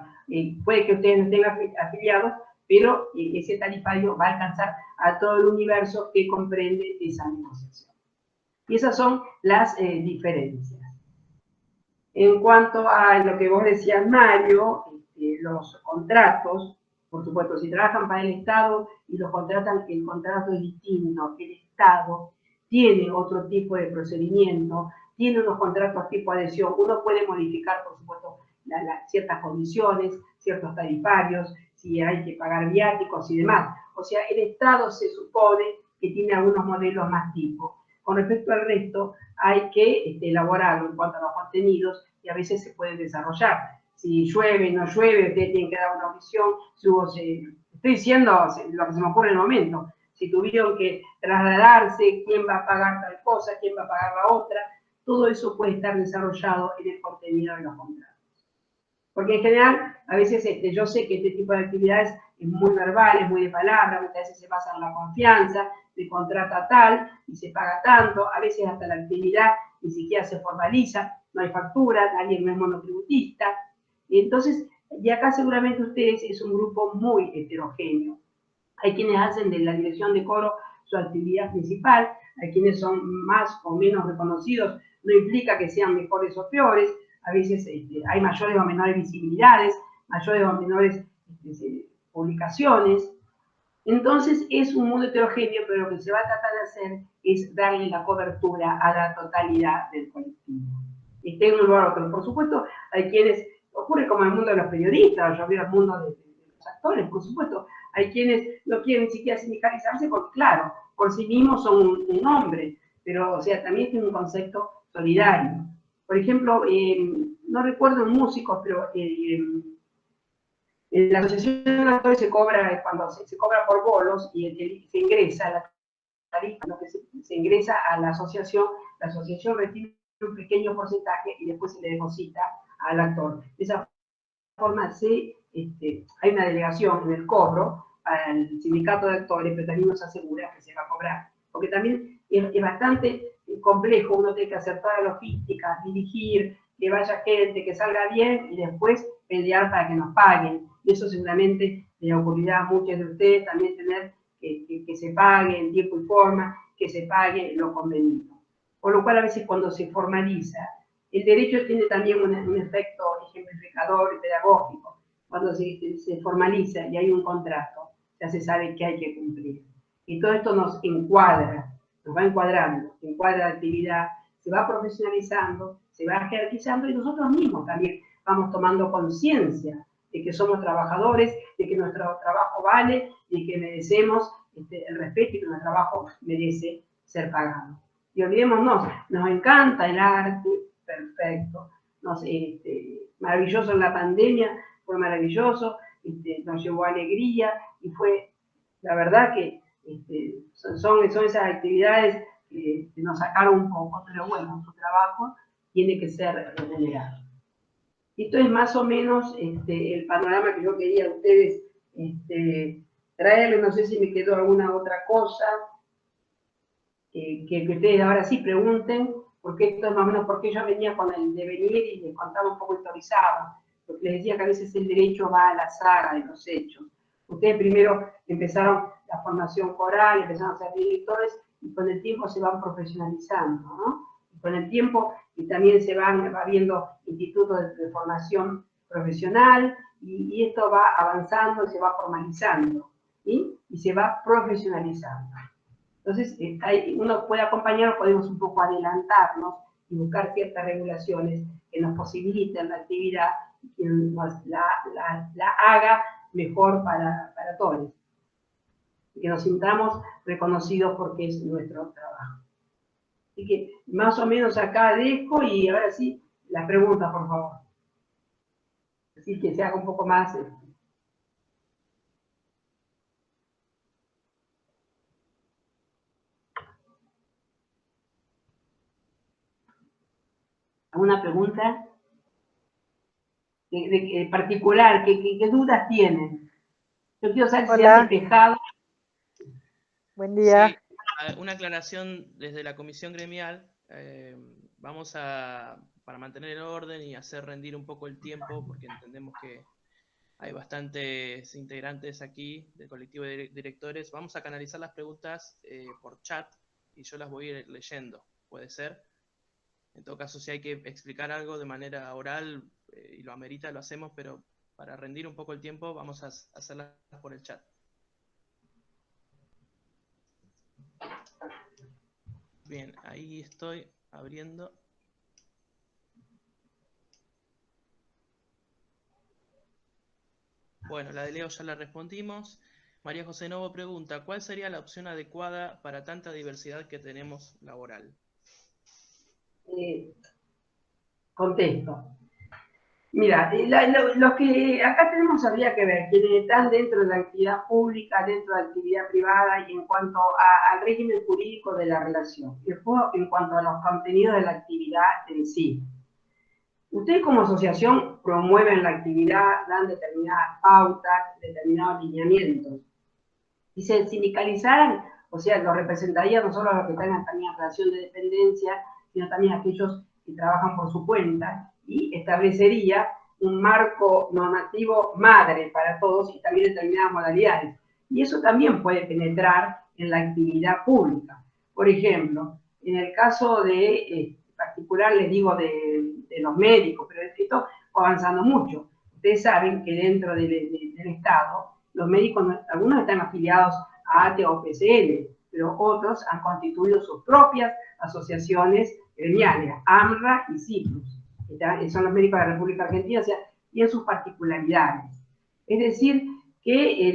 Puede que ustedes no estén afiliados, pero ese tarifario va a alcanzar a todo el universo que comprende esa negociación. Y esas son las diferencias. En cuanto a lo que vos decías, Mario, los contratos, por supuesto, si trabajan para el Estado y los contratan, el contrato es distinto. El Estado tiene otro tipo de procedimiento, tiene unos contratos tipo adhesión. Uno puede modificar, por supuesto, ciertas condiciones, ciertos tarifarios, si hay que pagar viáticos y demás. O sea, el Estado se supone que tiene algunos modelos más tipos. Con respecto al resto, hay que elaborarlo en cuanto a los contenidos y a veces se pueden desarrollar. Si llueve, no llueve, ustedes tienen que dar una visión. Estoy diciendo lo que se me ocurre en el momento. Si tuvieron que trasladarse, quién va a pagar tal cosa, quién va a pagar la otra, todo eso puede estar desarrollado en el contenido de los contratos. Porque en general, a veces yo sé que este tipo de actividades es muy verbal, es muy de palabra, muchas veces se basa en la confianza, se contrata tal y se paga tanto, a veces hasta la actividad ni siquiera se formaliza, no hay factura, nadie no es monotributista. Y entonces, y acá seguramente ustedes es un grupo muy heterogéneo. Hay quienes hacen de la dirección de coro su actividad principal, hay quienes son más o menos reconocidos, no implica que sean mejores o peores, a veces hay mayores o menores visibilidades, mayores o menores publicaciones. Entonces es un mundo heterogéneo, pero lo que se va a tratar de hacer es darle la cobertura a la totalidad del colectivo. Esté en un lugar u otro. Por supuesto, hay quienes, ocurre como en el mundo de los periodistas, yo veo el mundo de los actores, por supuesto, hay quienes no quieren ni siquiera sindicalizarse porque, claro, por sí mismos son un hombre, pero, o sea, también tiene un concepto solidario. Por ejemplo, no recuerdo en músicos, pero en la asociación de actores se cobra, cuando se cobra por bolos y se ingresa a la tarifa, lo que se ingresa a la asociación recibe un pequeño porcentaje y después se le deposita al actor. De esa forma hay una delegación en el cobro para el sindicato de actores, pero también nos asegura que se va a cobrar. Porque también es bastante complejo, uno tiene que hacer toda la logística, dirigir, que vaya gente, que salga bien y después pelear para que nos paguen. Y eso seguramente le ocurrirá a muchos de ustedes también tener que se pague en tiempo y forma, que se pague lo convenido. Por lo cual a veces cuando se formaliza, el derecho tiene también un efecto ejemplificador y pedagógico. Cuando se formaliza y hay un contrato, ya se sabe que hay que cumplir. Y todo esto nos encuadra, nos va encuadrando, encuadra la actividad, se va profesionalizando, se va jerarquizando y nosotros mismos también vamos tomando conciencia de que somos trabajadores, de que nuestro trabajo vale y que merecemos el respeto y que nuestro trabajo merece ser pagado. Y olvidémonos, nos encanta el arte, perfecto, maravilloso en la pandemia, fue maravilloso, nos llevó alegría y fue, la verdad que son esas actividades que nos sacaron un poco, pero bueno, su trabajo tiene que ser remunerado. Esto es más o menos el panorama que yo quería a ustedes traerles. No sé si me quedó alguna otra cosa que ustedes ahora sí pregunten, porque esto es más o menos porque yo venía con el devenir y les contaba un poco historizado, porque les decía que a veces el derecho va a la saga de los hechos. Ustedes primero empezaron la formación coral, empezaron a ser directores y con el tiempo se van profesionalizando, ¿no? Y con el tiempo y también va viendo institutos de formación profesional y esto va avanzando y se va formalizando, ¿sí? Y se va profesionalizando. Entonces, uno puede acompañar, podemos un poco adelantarnos y buscar ciertas regulaciones que nos posibiliten la actividad y que nos la haga mejor para todos. Y que nos sintamos reconocidos porque es nuestro trabajo. Así que más o menos acá dejo y ahora sí, las preguntas, por favor. Así que se haga un poco más... ¿Alguna pregunta? De particular, ¿qué dudas tienen? Yo quiero saber si se han despejado. Buen día. Sí, una aclaración desde la comisión gremial. Vamos para mantener el orden y hacer rendir un poco el tiempo, porque entendemos que hay bastantes integrantes aquí del colectivo de directores. Vamos a canalizar las preguntas por chat y yo las voy a ir leyendo, ¿puede ser? En todo caso, si hay que explicar algo de manera oral y lo amerita, lo hacemos, pero para rendir un poco el tiempo vamos a hacerlas por el chat. Bien, ahí estoy abriendo. Bueno, la de Leo ya la respondimos. María José Novo pregunta, ¿cuál sería la opción adecuada para tanta diversidad que tenemos laboral? Contesto. Mira, los que acá tenemos habría que ver quienes están dentro de la actividad pública, dentro de la actividad privada y en cuanto al régimen jurídico de la relación. Y después en cuanto a los contenidos de la actividad en sí. Ustedes como asociación promueven la actividad, dan determinadas pautas, determinados lineamientos. Si se sindicalizaran, o sea, los representaría no solo a los que están también en relación de dependencia, sino también a aquellos que trabajan por su cuenta, y establecería un marco normativo madre para todos y también determinadas modalidades. Y eso también puede penetrar en la actividad pública. Por ejemplo, en el caso de, particular les digo de los médicos, pero esto va avanzando mucho. Ustedes saben que dentro del Estado, los médicos, algunos están afiliados a ATE o PCL, pero otros han constituido sus propias asociaciones gremiales, AMRA y CIPRUS. Son los médicos de la República Argentina, o sea, tienen sus particularidades. Es decir, que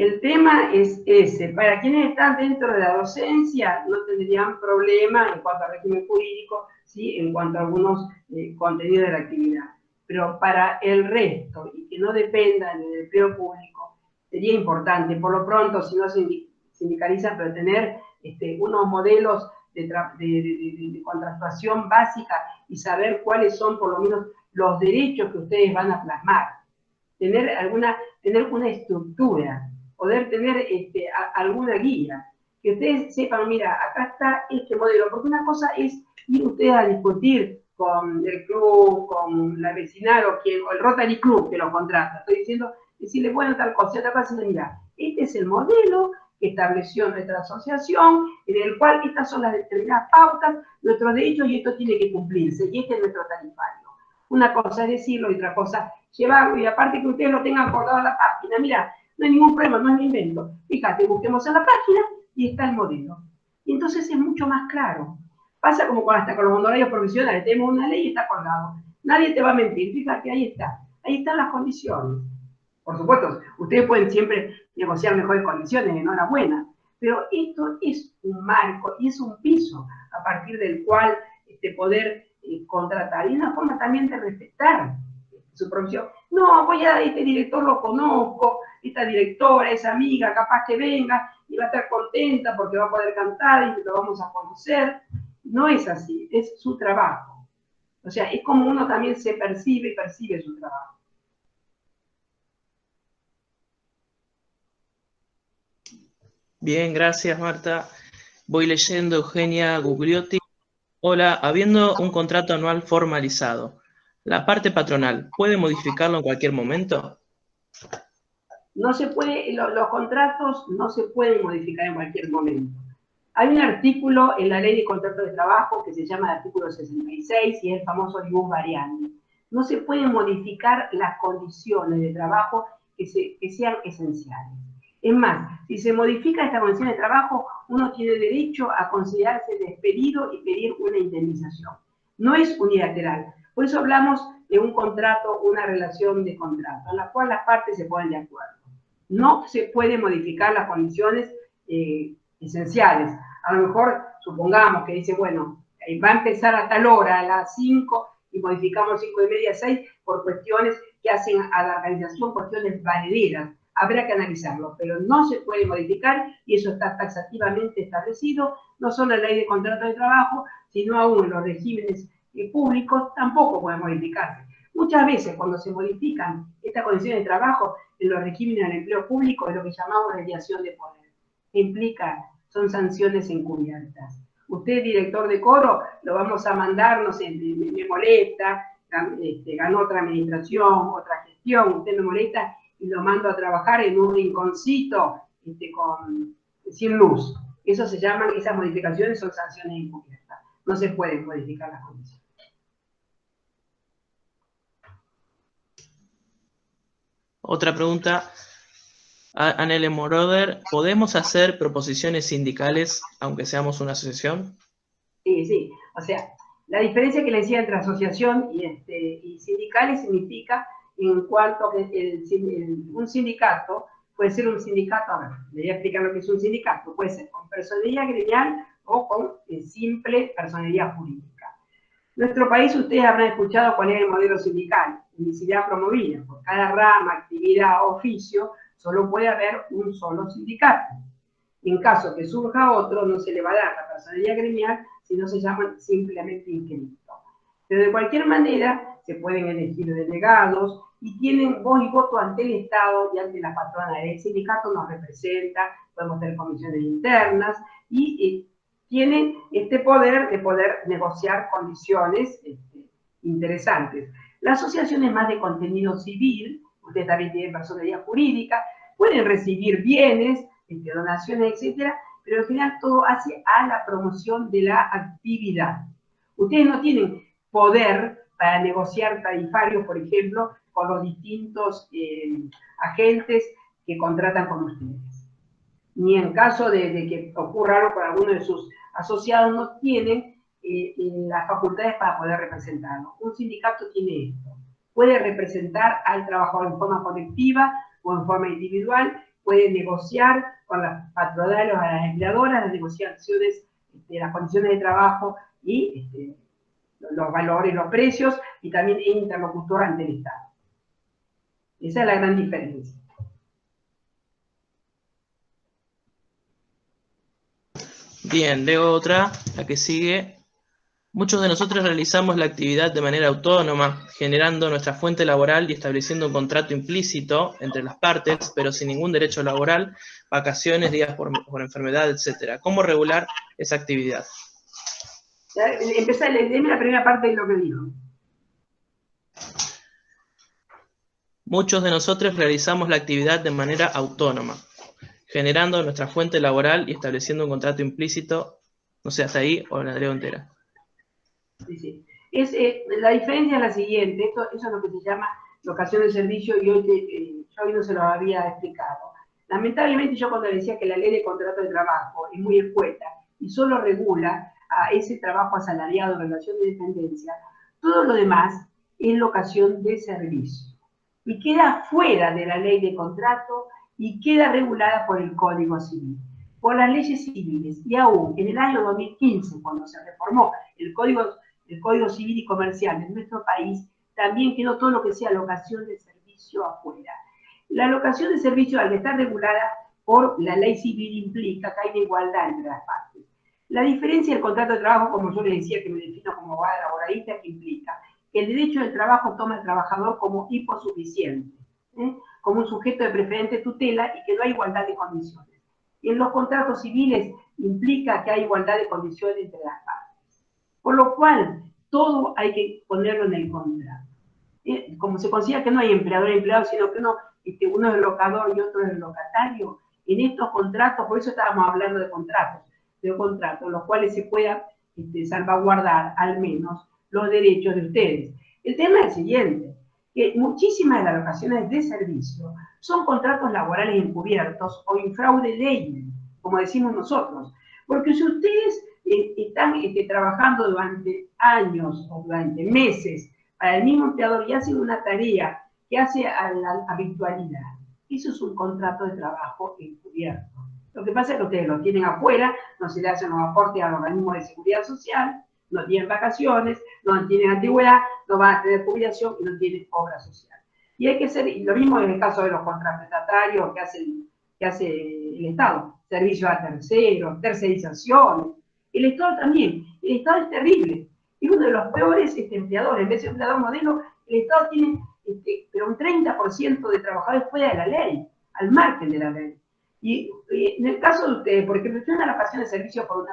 El tema es ese. Para quienes están dentro de la docencia no tendrían problema en cuanto al régimen jurídico, ¿sí? En cuanto a algunos contenidos de la actividad. Pero para el resto, y que no dependan del empleo público, sería importante, por lo pronto, si no sindicalizan, pero tener unos modelos de contratación básica y saber cuáles son, por lo menos, los derechos que ustedes van a plasmar. Tener una estructura, poder tener alguna guía, que ustedes sepan, mira, acá está este modelo, porque una cosa es ir ustedes a discutir con el club, con la vecinal o el Rotary Club que lo contrata. Estoy diciendo, decirle, bueno, tal cosa, otra cosa, mira, este es el modelo que estableció nuestra asociación, en el cual estas son las determinadas pautas, nuestros derechos, y esto tiene que cumplirse, y este es nuestro tarifario. Una cosa es decirlo y otra cosa llevarlo, y aparte que ustedes lo tengan acordado en la página, mira, no hay ningún problema, no es mi invento. Fíjate, busquemos en la página y está el modelo. Y entonces es mucho más claro. Pasa como hasta con los honorarios profesionales, tenemos una ley y está acordado. Nadie te va a mentir, fíjate, ahí están las condiciones. Por supuesto, ustedes pueden siempre negociar mejores condiciones, enhorabuena, pero esto es un marco y es un piso a partir del cual poder contratar. Y una forma también de respetar su profesión. No, este director lo conozco, esta directora es amiga, capaz que venga y va a estar contenta porque va a poder cantar y lo vamos a conocer. No es así, es su trabajo. O sea, es como uno también se percibe y percibe su trabajo. Bien, gracias Marta. Voy leyendo Eugenia Gugliotti. Hola, habiendo un contrato anual formalizado, ¿la parte patronal puede modificarlo en cualquier momento? No se puede, los contratos no se pueden modificar en cualquier momento. Hay un artículo en la Ley de Contratos de Trabajo que se llama el artículo 66 y es el famoso libus variandi. No se pueden modificar las condiciones de trabajo que sean esenciales. Es más, si se modifica esta condición de trabajo, uno tiene derecho a considerarse despedido y pedir una indemnización. No es unilateral. Por eso hablamos de un contrato, una relación de contrato, en la cual las partes se ponen de acuerdo. No se pueden modificar las condiciones esenciales. A lo mejor, supongamos que dice, bueno, va a empezar a tal hora, a las 5, y modificamos 5:30, 6, por cuestiones que hacen a la organización, cuestiones valederas. Habrá que analizarlo, pero no se puede modificar, y eso está taxativamente establecido, no solo en la Ley de Contrato de Trabajo, sino aún en los regímenes públicos, tampoco pueden modificarse. Muchas veces, cuando se modifican estas condiciones de trabajo en los regímenes del empleo público, es lo que llamamos desviación de poder. Implica, son sanciones encubiertas. Usted, director de coro, lo vamos a mandar, no sé, me molesta, ganó otra administración, otra gestión, usted me molesta y lo mando a trabajar en un rinconcito sin luz. Eso se llaman, esas modificaciones son sanciones encubiertas. No se pueden modificar las condiciones. Otra pregunta. Anele Moroder, ¿podemos hacer proposiciones sindicales aunque seamos una asociación? Sí. O sea, la diferencia que le decía entre asociación y sindicales significa en cuanto a que un sindicato puede ser un sindicato, a ver, le voy a explicar lo que es un sindicato, puede ser con personería gremial o con simple personería jurídica. En nuestro país ustedes habrán escuchado cuál es el modelo sindical, unicidad promovida, por cada rama, actividad o oficio, solo puede haber un solo sindicato. En caso que surja otro, no se le va a dar la personería gremial, sino se llaman simplemente inscritos. Pero de cualquier manera, se pueden elegir delegados y tienen voz y voto ante el Estado y ante la patrona del sindicato, nos representa, podemos tener comisiones internas y tienen este poder de poder negociar condiciones interesantes. La asociación es más de contenido civil, ustedes también tienen personería jurídica, pueden recibir bienes, donaciones, etcétera, pero en general todo hace a la promoción de la actividad. Ustedes no tienen poder para negociar tarifarios, por ejemplo, con los distintos agentes que contratan con ustedes. Ni en caso de que ocurra algo con alguno de sus asociados, no tienen las facultades para poder representarlo. Un sindicato tiene esto. Puede representar al trabajador en forma colectiva o en forma individual, puede negociar con las patronales o las empleadoras las negociaciones de las condiciones de trabajo y los valores, los precios, y también es interlocutor ante el Estado. Esa es la gran diferencia. Bien, leo otra, la que sigue. Muchos de nosotros realizamos la actividad de manera autónoma, generando nuestra fuente laboral y estableciendo un contrato implícito entre las partes, pero sin ningún derecho laboral, vacaciones, días por enfermedad, etc. ¿Cómo regular esa actividad? Léeme la primera parte de lo que dijo. Muchos de nosotros realizamos la actividad de manera autónoma, generando nuestra fuente laboral y estableciendo un contrato implícito, no sé, hasta ahí o la leo entera. Sí, sí. La diferencia es la siguiente, eso es lo que se llama locación de servicio y hoy no se lo había explicado. Lamentablemente yo cuando decía que la ley de contrato de trabajo es muy escueta y solo regula a ese trabajo asalariado en relación de dependencia, todo lo demás es locación de servicio y queda fuera de la ley de contrato y queda regulada por el Código Civil, por las leyes civiles, y aún en el año 2015, cuando se reformó el Código Civil y Comercial en nuestro país, también quedó todo lo que sea locación de servicio afuera. La locación de servicio, al estar regulada por la ley civil, implica que hay una igualdad entre las partes. La diferencia del contrato de trabajo, como yo les decía, que me defino como abogada laboralista, que implica que el derecho del trabajo toma al trabajador como hiposuficiente, como un sujeto de preferente tutela y que no hay igualdad de condiciones. Y en los contratos civiles implica que hay igualdad de condiciones entre las partes. Por lo cual, todo hay que ponerlo en el contrato. Como se considera que no hay empleador y empleado, sino que uno es el locador y otro es el locatario, en estos contratos, por eso estábamos hablando de contratos, los cuales se pueda salvaguardar al menos los derechos de ustedes. El tema es el siguiente, que muchísimas de las locaciones de servicio son contratos laborales encubiertos o infraude ley, como decimos nosotros, porque si ustedes están trabajando durante años o durante meses para el mismo empleador y hacen una tarea que hace a la habitualidad, eso es un contrato de trabajo encubierto. Lo que pasa es que ustedes lo tienen afuera, no se le hacen los aportes al organismo de seguridad social, no tienen vacaciones, no tienen antigüedad, no van a tener jubilación y no tienen obra social. Y hay que ser, y lo mismo en el caso de los contraprestatarios que hace el Estado, servicios a terceros, tercerizaciones. El Estado también, el Estado es terrible, es uno de los peores empleadores. En vez de empleador modelo, el Estado tiene pero un 30% de trabajadores fuera de la ley, al margen de la ley. Y en el caso de ustedes, por ejemplo, tienen una locación de servicio por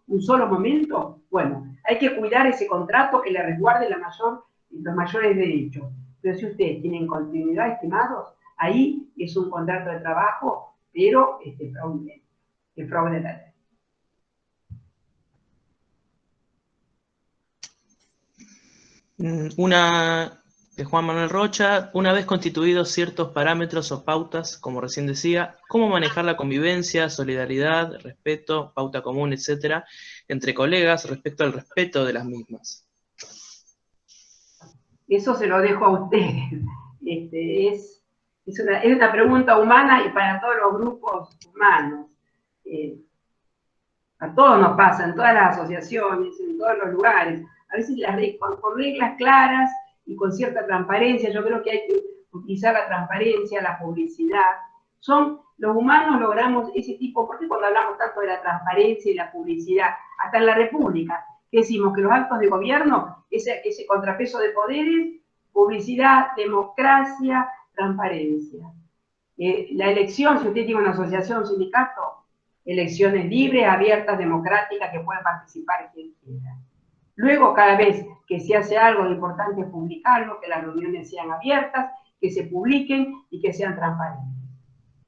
un solo momento, bueno, hay que cuidar ese contrato que le resguarde los mayores derechos. Pero si ustedes tienen continuidad, estimados, ahí es un contrato de trabajo, pero fraude la ley. Una de Juan Manuel Rocha: una vez constituidos ciertos parámetros o pautas, como recién decía, ¿cómo manejar la convivencia, solidaridad, respeto, pauta común, etcétera, entre colegas respecto al respeto de las mismas? Eso se lo dejo a ustedes. Es una pregunta humana y para todos los grupos humanos. A todos nos pasa, en todas las asociaciones, en todos los lugares. A veces con reglas claras y con cierta transparencia, yo creo que hay que utilizar la transparencia, la publicidad. Los humanos logramos ese tipo, porque cuando hablamos tanto de la transparencia y la publicidad, hasta en la República, que decimos que los actos de gobierno, ese contrapeso de poderes, publicidad, democracia, transparencia. La elección, si usted tiene una asociación, un sindicato, elecciones libres, abiertas, democráticas, que pueda participar quien quiera. Luego, cada vez que se hace algo, lo importante es publicarlo, que las reuniones sean abiertas, que se publiquen y que sean transparentes.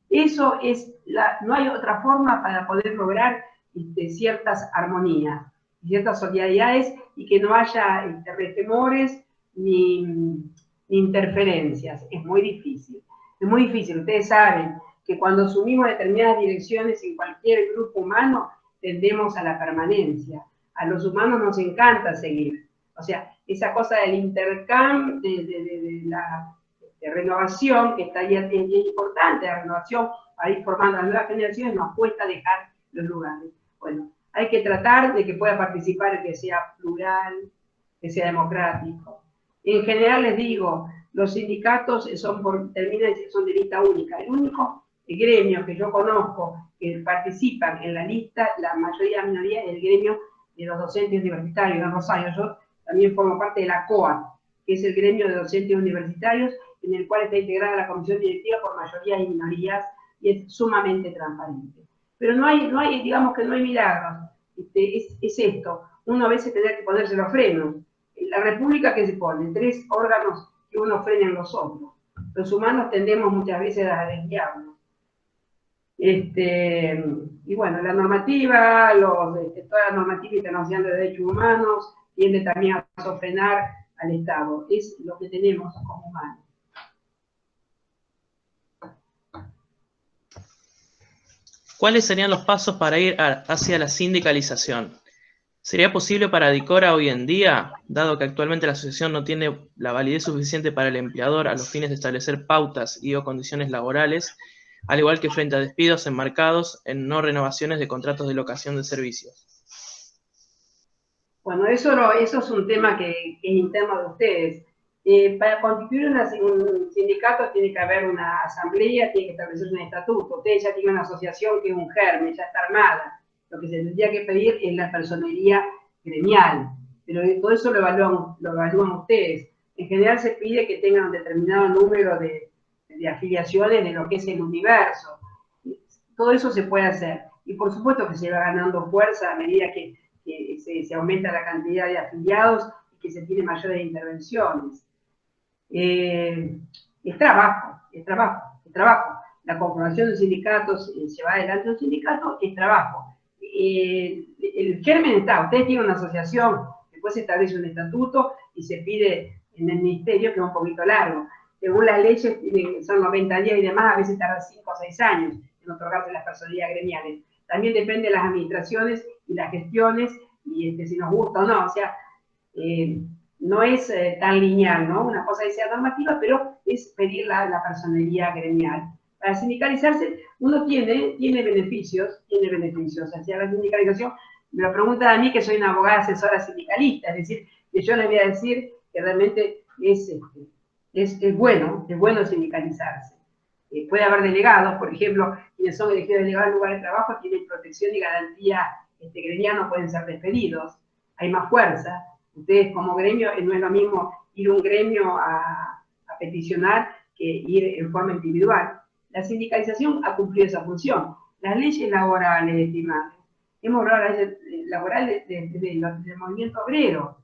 Eso no hay otra forma para poder lograr ciertas armonías, ciertas solidaridades y que no haya retemores ni interferencias. Es muy difícil. Es muy difícil. Ustedes saben que cuando asumimos determinadas direcciones en cualquier grupo humano, tendemos a la permanencia. A los humanos nos encanta seguir. O sea, esa cosa del intercambio, renovación, que estaría es importante, la renovación, para ir formando a las nuevas generaciones, nos cuesta dejar los lugares. Bueno, hay que tratar de que pueda participar, que sea plural, que sea democrático. En general les digo, los sindicatos son de lista única. El único gremio que yo conozco que participan en la lista, la mayoría, la minoría, es el gremio de los docentes universitarios en Rosario. Yo también formo parte de la COA, que es el gremio de docentes universitarios, en el cual está integrada la comisión directiva por mayoría y minorías, y es sumamente transparente. Pero no hay, digamos que no hay milagros. Es esto, uno a veces tendrá que ponerse los frenos. La república que se pone, 3 órganos que uno frena en los otros. Los humanos tendemos muchas veces a desviarnos. Y bueno, la normativa, toda la normativa internacional de derechos humanos tiende también a sofrenar al Estado. Es lo que tenemos como humanos. ¿Cuáles serían los pasos para ir hacia la sindicalización? ¿Sería posible para DICORA hoy en día, dado que actualmente la asociación no tiene la validez suficiente para el empleador a los fines de establecer pautas y o condiciones laborales, al igual que frente a despidos enmarcados en no renovaciones de contratos de locación de servicios? Bueno, eso es un tema que es interno de ustedes. Para constituir un sindicato tiene que haber una asamblea, tiene que establecerse un estatuto. Ustedes ya tienen una asociación que es un germen, ya está armada. Lo que se tendría que pedir es la personería gremial, pero todo eso lo evalúan ustedes. En general se pide que tengan un determinado número de afiliaciones de lo que es el universo. Todo eso se puede hacer. Y por supuesto que se va ganando fuerza a medida que se aumenta la cantidad de afiliados y que se tiene mayores intervenciones. Es trabajo. La conformación de sindicatos, llevar adelante un sindicato, es trabajo. El germen está, ustedes tienen una asociación, después se establece un estatuto y se pide en el ministerio, que es un poquito largo. Según las leyes, son 90 días y demás, a veces tarda 5 o 6 años en otorgarse las personalidades gremiales. También depende de las administraciones y las gestiones, y si nos gusta o no, o sea, no es tan lineal, ¿no? Una cosa es ser normativa, pero es pedir la personería gremial. Para sindicalizarse, uno tiene beneficios, hacia la sindicalización. Me lo preguntan a mí, que soy una abogada asesora sindicalista, es decir, que yo les voy a decir que realmente es bueno sindicalizarse. Puede haber delegados, por ejemplo, quienes son elegidos delegados en lugar de trabajo tienen protección y garantía gremial, no pueden ser despedidos, hay más fuerza. Ustedes como gremio, no es lo mismo ir a un gremio a peticionar que ir en forma individual. La sindicalización ha cumplido esa función. Las leyes laborales, estimados, hemos hablado de las leyes laborales del movimiento obrero.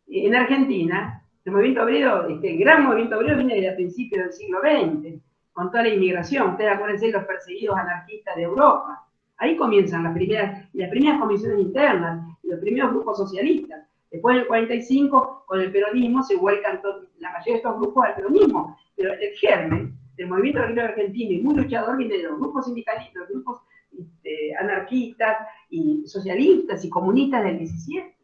En Argentina, el movimiento obrero, el gran movimiento obrero viene desde principios del siglo XX, con toda la inmigración. Ustedes acuérdense de los perseguidos anarquistas de Europa. Ahí comienzan las primeras comisiones internas, los primeros grupos socialistas. Después del 45, con el peronismo, se vuelcan la mayoría de estos grupos al peronismo. Pero el germen del movimiento obrero argentino y muy luchador viene de los grupos sindicalistas, los grupos anarquistas y socialistas y comunistas del 17.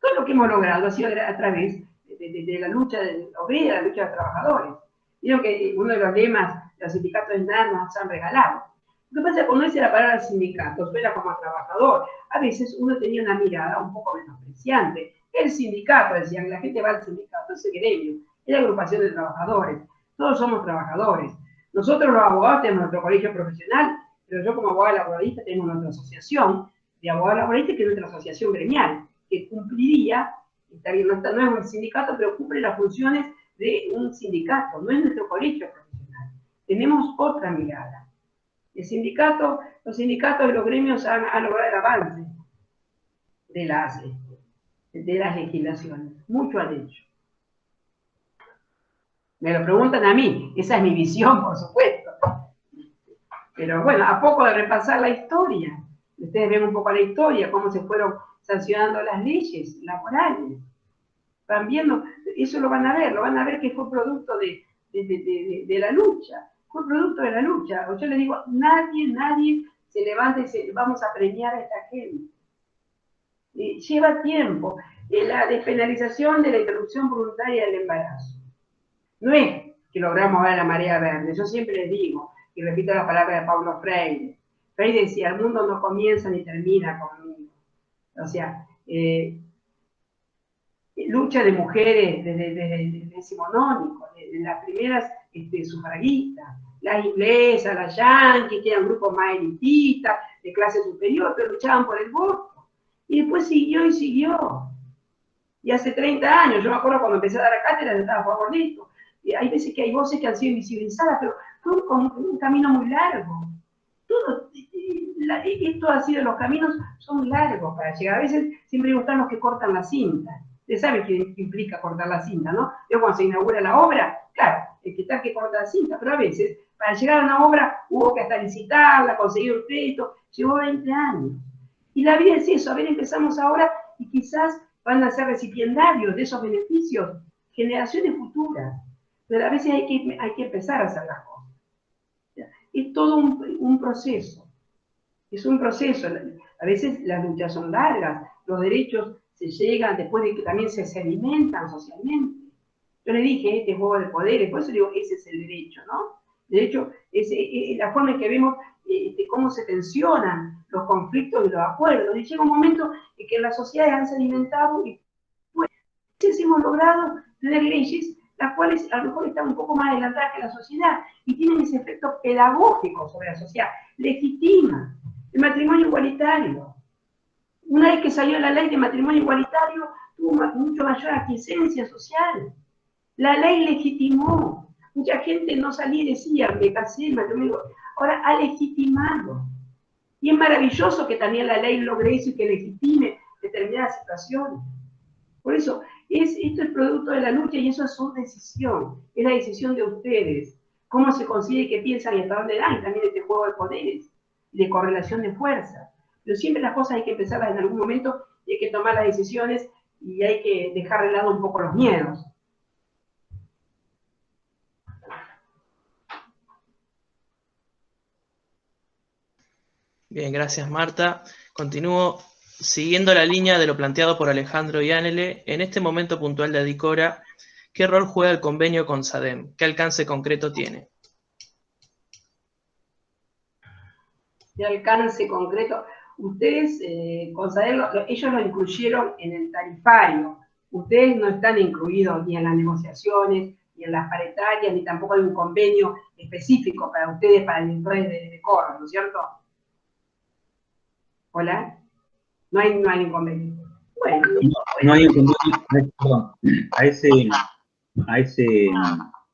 Todo lo que hemos logrado ha sido a través de la lucha obrera, la lucha de los trabajadores. Vieron que uno de los lemas de los sindicatos nada nos han regalado. Lo que pasa es que cuando dice la palabra sindicato, suena como trabajador. A veces uno tenía una mirada un poco menospreciante. El sindicato, decían, la gente va al sindicato, es el gremio, es la agrupación de trabajadores. Todos somos trabajadores. Nosotros los abogados tenemos nuestro colegio profesional, pero yo como abogada laboralista tengo nuestra asociación de abogados laboralistas, que es nuestra asociación gremial, que cumpliría, está bien, no es un sindicato, pero cumple las funciones de un sindicato, no es nuestro colegio profesional. Tenemos otra mirada. Los sindicatos y los gremios han logrado el avance de las legislaciones. Mucho han hecho. Me lo preguntan a mí, esa es mi visión, por supuesto. Pero bueno, a poco de repasar la historia, ustedes ven un poco la historia, cómo se fueron sancionando las leyes laborales. Van viendo, eso lo van a ver que fue producto de la lucha. Fue producto de la lucha. Yo les digo, nadie se levanta y dice, vamos a premiar a esta gente. Lleva tiempo. La despenalización de la interrupción voluntaria del embarazo. No es que logramos ver la marea verde. Yo siempre les digo, y repito la palabra de Paulo Freire. Freire decía, el mundo no comienza ni termina conmigo. O sea, lucha de mujeres desde el decimonónico, desde las primeras sufragistas, las inglesas, las yanquis, que eran grupos más elitistas, de clase superior, pero luchaban por el voto. Y después siguió y siguió. Y hace 30 años, yo me acuerdo cuando empecé a dar la cátedra, yo estaba a favor de esto. Y hay veces que hay voces que han sido invisibilizadas, pero fue un camino muy largo. Esto ha sido, los caminos son largos para llegar. A veces siempre gustan los que cortan la cinta. Ustedes saben qué implica cortar la cinta, ¿no? Yo cuando se inaugura la obra, claro, el que está que corta la cinta, pero a veces, para llegar a una obra, hubo que hasta licitarla, conseguir un crédito, llevó 20 años. Y la vida es eso, a ver, empezamos ahora y quizás van a ser recipiendarios de esos beneficios generaciones futuras. Pero a veces hay que empezar a hacer las cosas. Es todo un proceso. Es un proceso. A veces las luchas son largas, los derechos se llegan después de que también se sedimentan socialmente. Yo le dije, este juego de poderes, por eso digo, ese es el derecho, ¿no? De hecho, es la forma en que vemos cómo se tensionan los conflictos y los acuerdos. Y llega un momento en que las sociedades han sedimentado y pues hemos logrado tener leyes las cuales a lo mejor están un poco más adelantadas que la sociedad y tienen ese efecto pedagógico sobre la sociedad. Legitima el matrimonio igualitario. Una vez que salió la ley de matrimonio igualitario, tuvo mucho mayor aquiescencia social. La ley legitimó. Mucha gente no salía y decía, me casé, matrimonio. Ahora ha legitimado. Y es maravilloso que también la ley logre eso y que legitime determinadas situaciones. Por eso, esto es producto de la lucha y eso es su decisión. Es la decisión de ustedes. Cómo se consigue que piensan y hasta dónde dan. Y también este juego de poderes, de correlación de fuerzas. Pero siempre las cosas hay que empezarlas en algún momento y hay que tomar las decisiones y hay que dejar de lado un poco los miedos. Bien, gracias Marta. Continúo siguiendo la línea de lo planteado por Alejandro Ianele. En este momento puntual de Adicora, ¿qué rol juega el convenio con SADEM? ¿Qué alcance concreto tiene? ¿Qué alcance concreto? Ustedes, con SADEM, ellos lo incluyeron en el tarifario. Ustedes no están incluidos ni en las negociaciones, ni en las paritarias, ni tampoco hay un convenio específico para ustedes, para el directores de coro, ¿no es cierto? ¿Hola? No hay un convenio. Bueno. No hay un convenio, perdón, a ese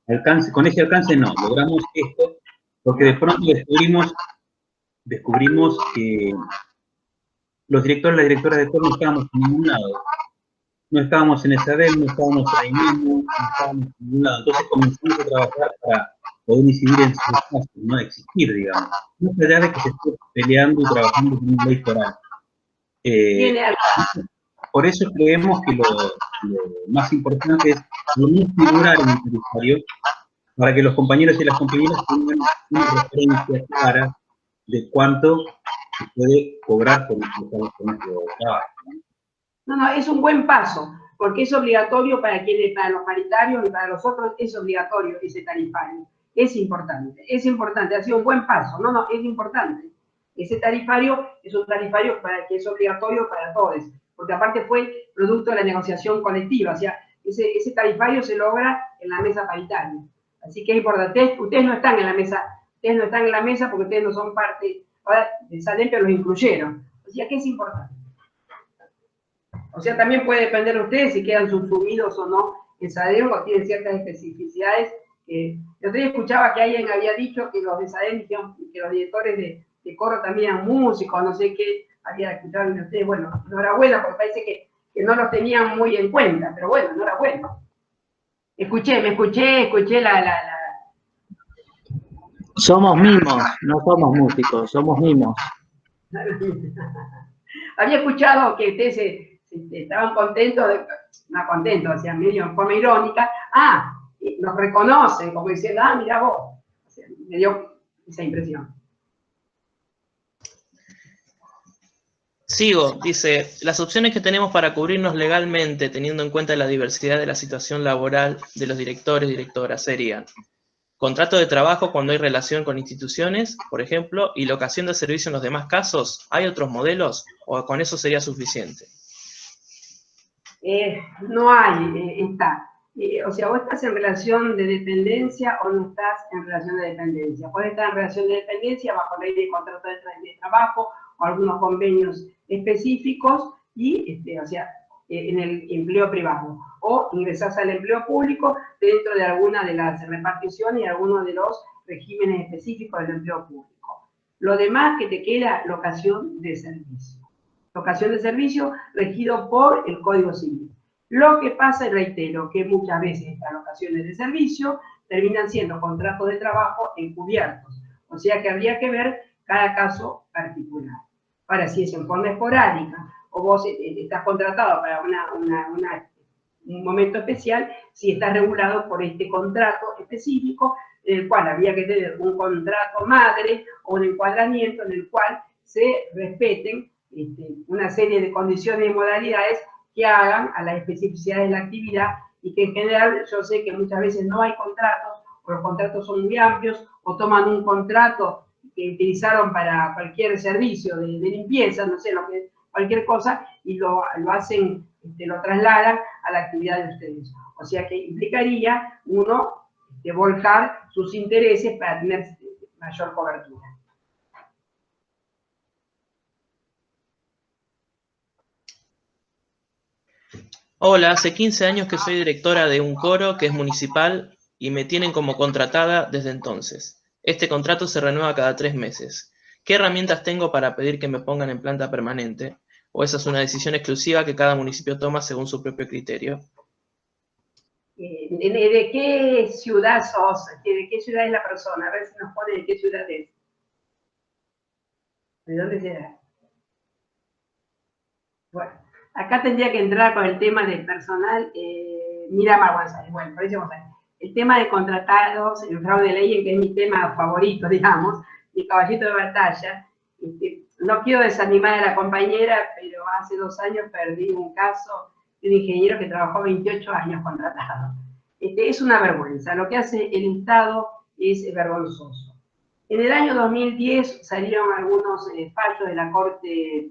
alcance, con ese alcance no, logramos esto, porque de pronto descubrimos que los directores y las directoras de coro no estábamos en ningún lado. No estábamos en SADEM, no estábamos ahí mismo, no estábamos en ningún lado. Entonces comenzamos a trabajar para poder incidir en sus espacios, no existir, digamos. Más allá de que se esté peleando y trabajando con una ley foral. Por eso creemos que lo más importante es no figurar en el tarifario para que los compañeros y las compañeras tengan una referencia clara de cuánto se puede cobrar por nuestro trabajo. No, es un buen paso, porque es obligatorio para los paritarios y para los otros, es obligatorio ese tarifario. Es importante, ha sido un buen paso, es importante. Ese tarifario es un tarifario que es obligatorio para todos, porque aparte fue producto de la negociación colectiva, o sea, ese tarifario se logra en la mesa paritaria. Así que es importante, ustedes no están en la mesa, porque ustedes no son parte, ahora de SADEM, pero los incluyeron. O sea que es importante. O sea, también puede depender de ustedes si quedan subsumidos o no en SADEM o tienen ciertas especificidades. El otro día escuchaba que alguien había dicho que los de SADEM dijeron que los directores de coro también eran músicos, no sé qué, había escuchado de ustedes. Bueno, enhorabuena, porque parece que no los tenían muy en cuenta, pero bueno, enhorabuena. Escuché la... Somos mimos, no somos músicos, somos mimos. Había escuchado que ustedes estaban contentos, no contentos, o sea, medio en forma irónica, nos reconocen, como diciendo, mira vos. O sea, me dio esa impresión. Sigo, dice, las opciones que tenemos para cubrirnos legalmente, teniendo en cuenta la diversidad de la situación laboral de los directores y directoras, serían Contrato de trabajo cuando hay relación con instituciones, por ejemplo, y locación de servicio en los demás casos. ¿Hay otros modelos o con eso sería suficiente? No hay, está. O sea, o estás en relación de dependencia o no estás en relación de dependencia. Puedes estar en relación de dependencia bajo la ley de contrato de trabajo o algunos convenios específicos y, o sea, en el empleo privado. O ingresás al empleo público dentro de alguna de las reparticiones y algunos de los regímenes específicos del empleo público. Lo demás que te queda, locación de servicio. Locación de servicio regido por el Código Civil. Lo que pasa, y reitero, que muchas veces estas locaciones de servicio terminan siendo contratos de trabajo encubiertos. O sea que habría que ver cada caso particular. Ahora, si es en forma esporádica o vos estás contratado para un momento especial, si está regulado por este contrato específico, en el cual habría que tener un contrato madre o un encuadramiento en el cual se respeten una serie de condiciones y modalidades que hagan a las especificidades de la actividad y que en general yo sé que muchas veces no hay contratos o los contratos son muy amplios o toman un contrato que utilizaron para cualquier servicio de limpieza, no sé, cualquier cosa y lo hacen, lo trasladan a la actividad de ustedes. O sea que implicaría uno volcar sus intereses para tener mayor cobertura. Hola, hace 15 años que soy directora de un coro que es municipal y me tienen como contratada desde entonces. Este contrato se renueva cada 3 meses. ¿Qué herramientas tengo para pedir que me pongan en planta permanente? ¿O esa es una decisión exclusiva que cada municipio toma según su propio criterio? ¿De qué ciudad sos? ¿De qué ciudad es la persona? A ver si nos pone de qué ciudad es. ¿De dónde será? Bueno, acá tendría que entrar con el tema del personal. Miramar, Buenos Aires. Bueno, por eso vamos a ver. El tema de contratados en fraude de ley, que es mi tema favorito, digamos, mi caballito de batalla. No quiero desanimar a la compañera, pero hace 2 años perdí un caso de un ingeniero que trabajó 28 años contratado. Es una vergüenza. Lo que hace el Estado es vergonzoso. En el año 2010 salieron algunos fallos de la Corte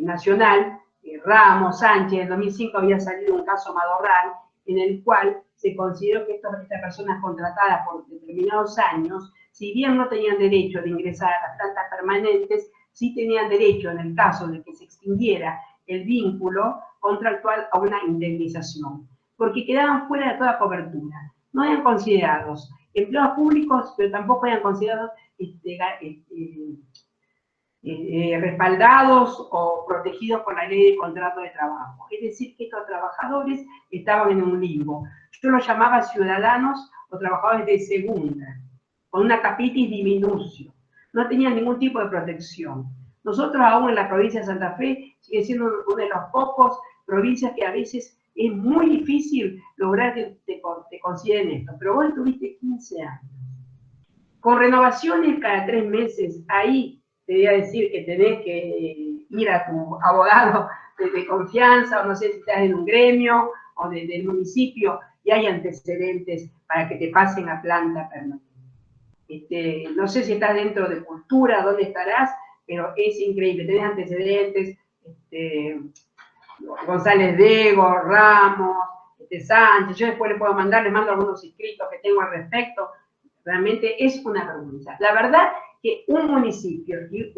Nacional, Ramos, Sánchez. En 2005 había salido un caso Madorral, en el cual se consideró que estas personas contratadas por determinados años, si bien no tenían derecho de ingresar a las plantas permanentes, sí tenían derecho, en el caso de que se extinguiera el vínculo contractual, a una indemnización, porque quedaban fuera de toda cobertura. No eran considerados empleados públicos, pero tampoco eran considerados respaldados o protegidos por la ley de contrato de trabajo. Es decir, que estos trabajadores estaban en un limbo. Yo los llamaba ciudadanos o trabajadores de segunda, con una capitis diminutio. No tenían ningún tipo de protección. Nosotros aún en la provincia de Santa Fe sigue siendo uno de los pocos provincias que a veces es muy difícil lograr que te consideren esto. Pero vos tuviste 15 años. Con renovaciones cada 3 meses, ahí te voy a decir que tenés que ir a tu abogado de confianza, o no sé si estás en un gremio o del municipio, y hay antecedentes para que te pasen a planta permanente. No sé si estás dentro de cultura, dónde estarás, pero es increíble, tenés antecedentes, González Dego, Ramos, Sánchez, yo después les mando algunos escritos que tengo al respecto. Realmente es una vergüenza. La verdad que un municipio y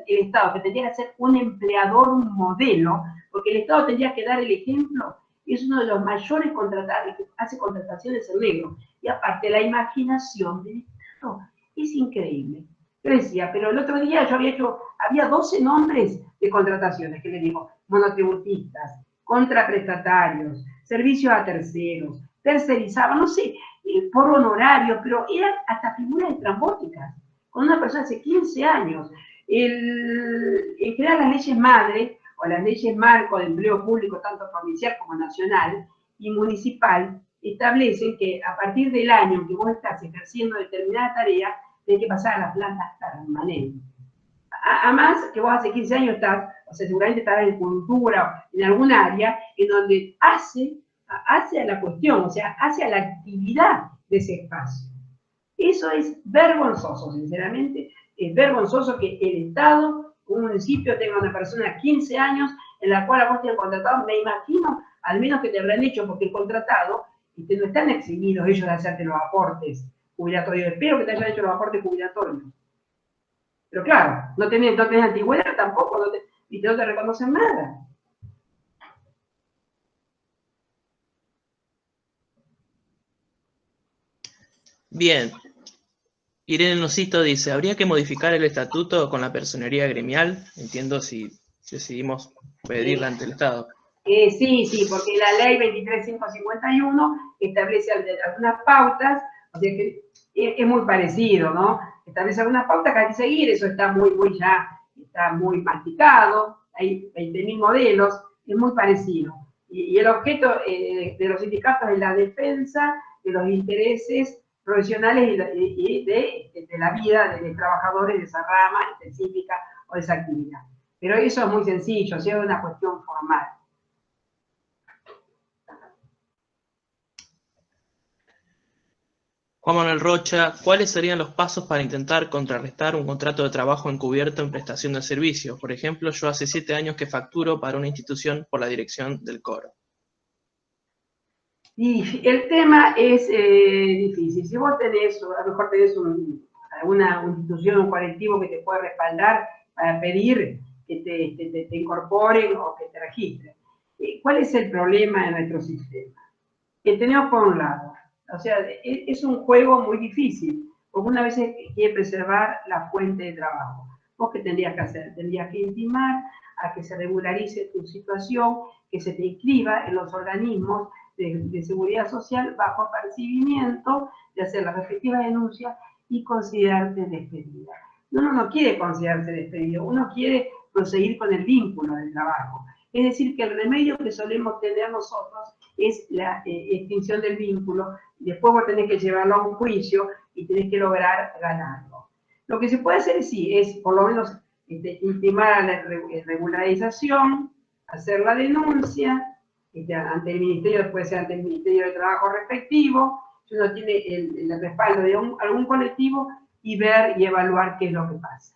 el Estado, que tendría que ser un empleador modelo, porque el Estado tendría que dar el ejemplo, es uno de los mayores contratados, que hace contrataciones en negro. Y aparte, la imaginación del Estado es increíble. Yo decía, pero el otro día yo había 12 nombres de contrataciones, que le digo, monotributistas, contraprestatarios, servicios a terceros, tercerizaban, no sé, por honorario, pero eran hasta figuras estrambóticas, con una persona hace 15 años. En general las leyes madre, o las leyes marco de empleo público, tanto provincial como nacional y municipal, establecen que a partir del año en que vos estás ejerciendo determinada tarea, tenés que pasar a las plantas permanentes. Además, que vos hace 15 años estás, o sea, seguramente estás en cultura, en algún área, en donde hace a la cuestión, o sea, hace a la actividad de ese espacio. Eso es vergonzoso, sinceramente. Es vergonzoso que el Estado, un municipio, tenga una persona de 15 años en la cual a vos te han contratado, me imagino, al menos que te habrán hecho, porque el contratado, y no están eximidos ellos de hacerte los aportes jubilatorios. Espero que te hayan hecho los aportes jubilatorios. Pero claro, no tenés antigüedad tampoco, y no te reconocen nada. Bien. Irene Nocito dice, ¿habría que modificar el estatuto con la personería gremial? Entiendo si decidimos pedirla ante el Estado. Sí, porque la ley 23.551 establece algunas pautas, o sea que es muy parecido, ¿no? Establece algunas pautas que hay que seguir, eso está muy masticado, hay 20.000 modelos, es muy parecido. Y el objeto de los sindicatos es la defensa de los intereses profesionales y de la vida de los trabajadores de esa rama específica o de esa actividad. Pero eso es muy sencillo, o sea, es una cuestión formal. Juan Manuel Rocha, ¿cuáles serían los pasos para intentar contrarrestar un contrato de trabajo encubierto en prestación de servicios? Por ejemplo, yo hace 7 años que facturo para una institución por la dirección del coro. Y el tema es difícil. Si vos tenés, a lo mejor tenés alguna institución, un colectivo que te puede respaldar para pedir que te incorporen o que te registren. ¿Cuál es el problema de nuestro sistema? Que tenemos por un lado, o sea, es un juego muy difícil, porque una vez quiere preservar la fuente de trabajo. ¿Vos qué tendrías que hacer? Tendrías que intimar a que se regularice tu situación, que se te inscriba en los organismos de seguridad social bajo percibimiento de hacer la respectiva denuncia y considerarte despedida. Uno no quiere considerarse despedido, uno quiere proseguir con el vínculo del trabajo. Es decir, que el remedio que solemos tener nosotros es la extinción del vínculo, y después vos tenés que llevarlo a un juicio y tenés que lograr ganarlo. Lo que se puede hacer, sí, es por lo menos intimar a la regularización, hacer la denuncia, ante el ministerio, puede ser ante el Ministerio de Trabajo respectivo, si uno tiene el respaldo de algún colectivo, y ver y evaluar qué es lo que pasa.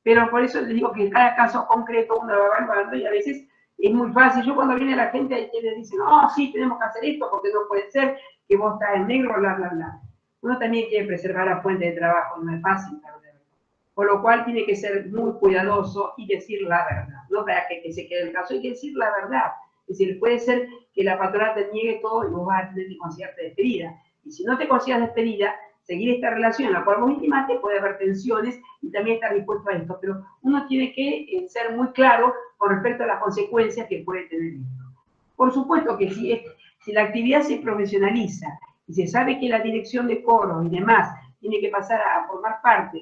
Pero por eso les digo que en cada caso concreto uno va evaluando y a veces es muy fácil. Yo cuando viene la gente hay quienes dicen, oh, sí, tenemos que hacer esto porque no puede ser que vos estás en negro, bla, bla, bla. Uno también quiere preservar la fuente de trabajo, no es fácil perderlo. Por lo cual tiene que ser muy cuidadoso y decir la verdad. No para que se quede el caso, hay que decir la verdad. Es decir, puede ser que la patronal te niegue todo y vos vas a tener que considerarte despedida. Y si no te consideras despedida, seguir esta relación en la cual vos intimaste, puede haber tensiones y también estar dispuesto a esto. Pero uno tiene que ser muy claro con respecto a las consecuencias que puede tener esto. Por supuesto que si la actividad se profesionaliza y se sabe que la dirección de coro y demás tiene que pasar a formar parte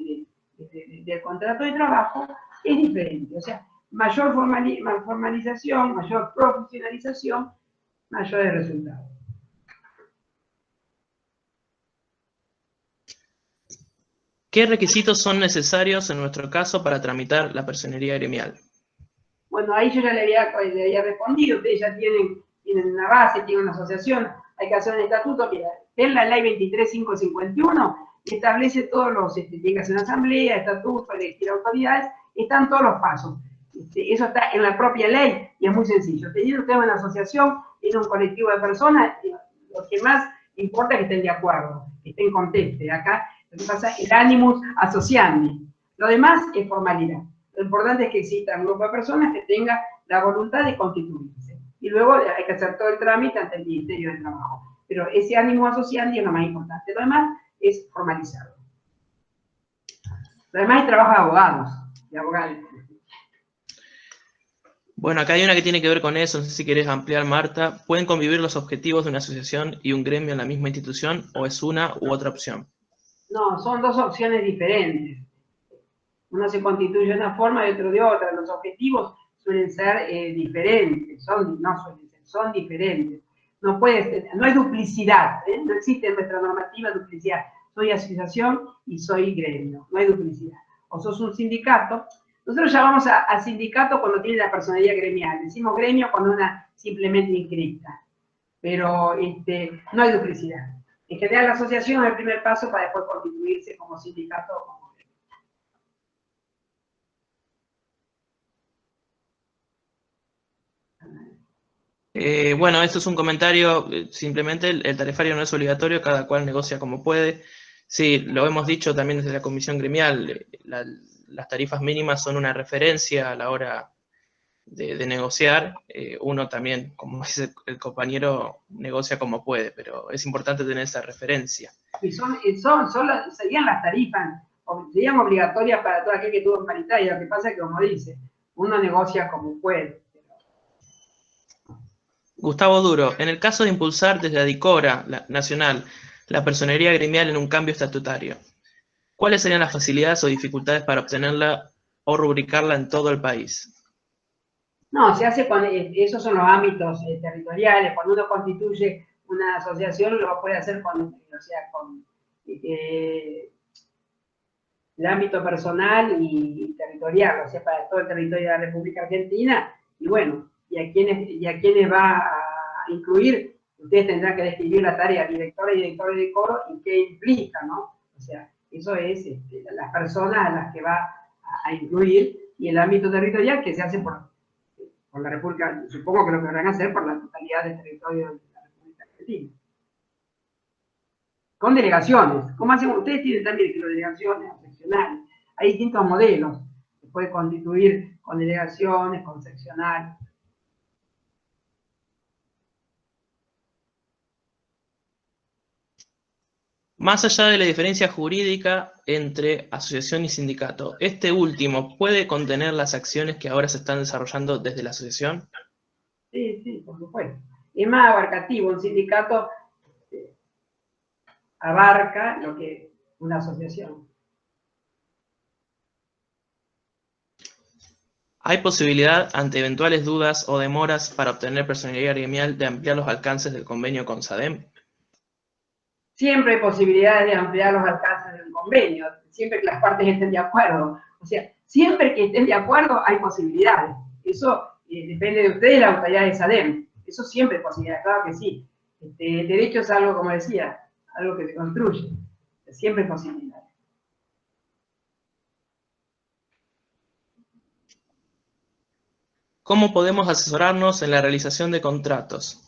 del contrato de trabajo, es diferente. O sea, mayor formalización, mayor profesionalización, mayores resultados. ¿Qué requisitos son necesarios en nuestro caso para tramitar la personería gremial? Bueno, ahí yo ya le había respondido. Ustedes ya tienen una base, tienen una asociación, hay que hacer un estatuto. Mira, en la ley 23.551 establece todos los, tiene que hacer una asamblea, estatuto, elegir autoridades, están todos los pasos. Eso está en la propia ley y es muy sencillo. Teniendo usted una asociación, tiene un colectivo de personas, lo que más importa es que estén de acuerdo, que estén contentos. Acá lo que pasa es el animus associandi. Lo demás es formalidad. Lo importante es que exista un grupo de personas que tenga la voluntad de constituirse. Y luego hay que hacer todo el trámite ante el Ministerio de Trabajo. Pero ese ánimo asociandi es lo más importante. Lo demás es formalizado. Lo demás es trabajo de abogados. Bueno, acá hay una que tiene que ver con eso, no sé si querés ampliar, Marta. ¿Pueden convivir los objetivos de una asociación y un gremio en la misma institución o es una u otra opción? No, son dos opciones diferentes. Uno se constituye de una forma y otro de otra. Los objetivos suelen ser diferentes, son diferentes. No hay duplicidad, no existe en nuestra normativa duplicidad. Soy asociación y soy gremio, no hay duplicidad. O sos un sindicato. Nosotros llamamos a sindicato cuando tiene la personalidad gremial. Decimos gremio cuando una simplemente inscrita. Pero no hay duplicidad. En general, la asociación es el primer paso para después constituirse como sindicato o como... Bueno, esto es un comentario, simplemente el tarifario no es obligatorio, cada cual negocia como puede. Sí, lo hemos dicho también desde la comisión gremial, las tarifas mínimas son una referencia a la hora de negociar. Uno también, como dice el compañero, negocia como puede, pero es importante tener esa referencia. Y serían las tarifas, serían obligatorias para todo aquel que tuvo en paritaria. Lo que pasa es que, como dice, uno negocia como puede. Gustavo Duro, en el caso de impulsar desde Adicora nacional la personería gremial en un cambio estatutario, ¿cuáles serían las facilidades o dificultades para obtenerla o rubricarla en todo el país? No, se hace con, esos son los ámbitos territoriales. Cuando uno constituye una asociación, lo puede hacer con el ámbito personal y territorial, o sea, para todo el territorio de la República Argentina. Y bueno, y a quienes va a incluir, ustedes tendrán que describir la tarea directora y directores de coro y qué implica, ¿no? O sea, eso es las personas a las que va a incluir, y el ámbito territorial que se hace por la República, supongo que lo que van a hacer por la totalidad del territorio de la República Argentina. Con delegaciones. ¿Cómo hacen? Ustedes tienen también delegaciones seccionales. Hay distintos modelos. Se puede constituir con delegaciones, con seccionales. Más allá de la diferencia jurídica entre asociación y sindicato, ¿este último puede contener las acciones que ahora se están desarrollando desde la asociación? Sí, por supuesto. Es más abarcativo. Un sindicato abarca lo que una asociación. ¿Hay posibilidad, ante eventuales dudas o demoras para obtener personalidad gremial, de ampliar los alcances del convenio con SADEM? Siempre hay posibilidades de ampliar los alcances del convenio, siempre que las partes estén de acuerdo. O sea, siempre que estén de acuerdo hay posibilidades. Eso depende de ustedes y la autoridad de SADEM. Eso siempre hay posibilidades, claro que sí. El derecho es algo, como decía, algo que se construye. Siempre hay posibilidades. ¿Cómo podemos asesorarnos en la realización de contratos?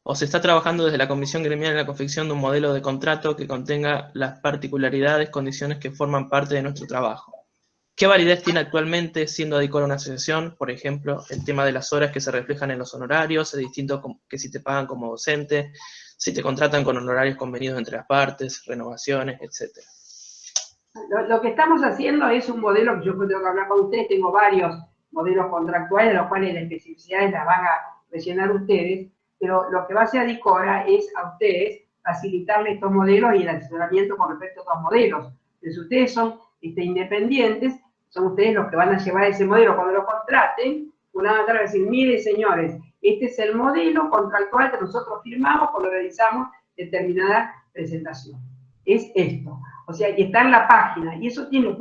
¿O se está trabajando desde la comisión gremial en la confección de un modelo de contrato que contenga las particularidades, condiciones que forman parte de nuestro trabajo? ¿Qué validez tiene actualmente siendo Adicora una asociación? Por ejemplo, el tema de las horas que se reflejan en los honorarios, es distinto que si te pagan como docente, si te contratan con honorarios convenidos entre las partes, renovaciones, etc. Lo que estamos haciendo es un modelo que yo tengo que hablar con ustedes, tengo varios modelos contractuales, los cuales las especificidades las van a rellenar ustedes, pero lo que va a hacer Adicora es a ustedes facilitarle estos modelos y el asesoramiento con respecto a estos modelos. Entonces, ustedes son independientes, son ustedes los que van a llevar ese modelo cuando lo contraten, una vez a decir, mire señores, este es el modelo contractual que nosotros firmamos cuando realizamos determinada presentación. Es esto. O sea, y está en la página, y eso tiene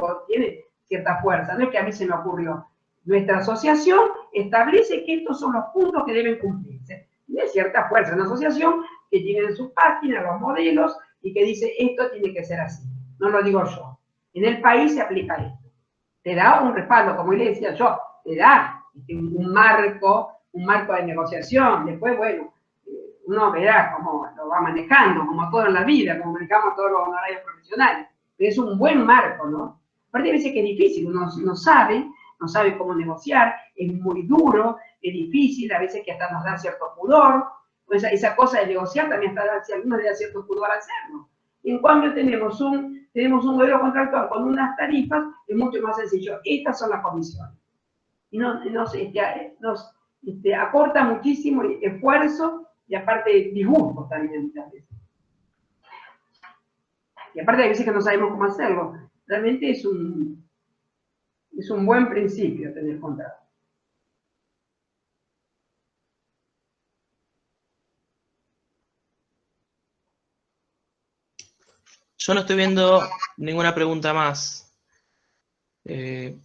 cierta fuerza, no es que a mí se me ocurrió. Nuestra asociación establece que estos son los puntos que deben cumplirse. Tiene cierta fuerza, una asociación que tiene en su página los modelos y que dice, esto tiene que ser así. No lo digo yo. En el país se aplica esto. Te da un respaldo, como le decía yo, te da un marco de negociación. Después, bueno, uno verá cómo lo va manejando, como todo en la vida, como manejamos todos los honorarios profesionales. Pero es un buen marco, ¿no? Aparte, a veces que es difícil, uno no sabe cómo negociar, es muy duro, es difícil, a veces que hasta nos da cierto pudor. Esa cosa de negociar también hasta si algunos le da cierto pudor hacerlo. En cambio, tenemos un modelo contractual con unas tarifas, es mucho más sencillo. Estas son las comisiones. Y nos acorta muchísimo esfuerzo y aparte disgusto también muchas veces. Y aparte hay veces que no sabemos cómo hacerlo. Realmente es un buen principio tener contrato. Yo no estoy viendo ninguna pregunta más.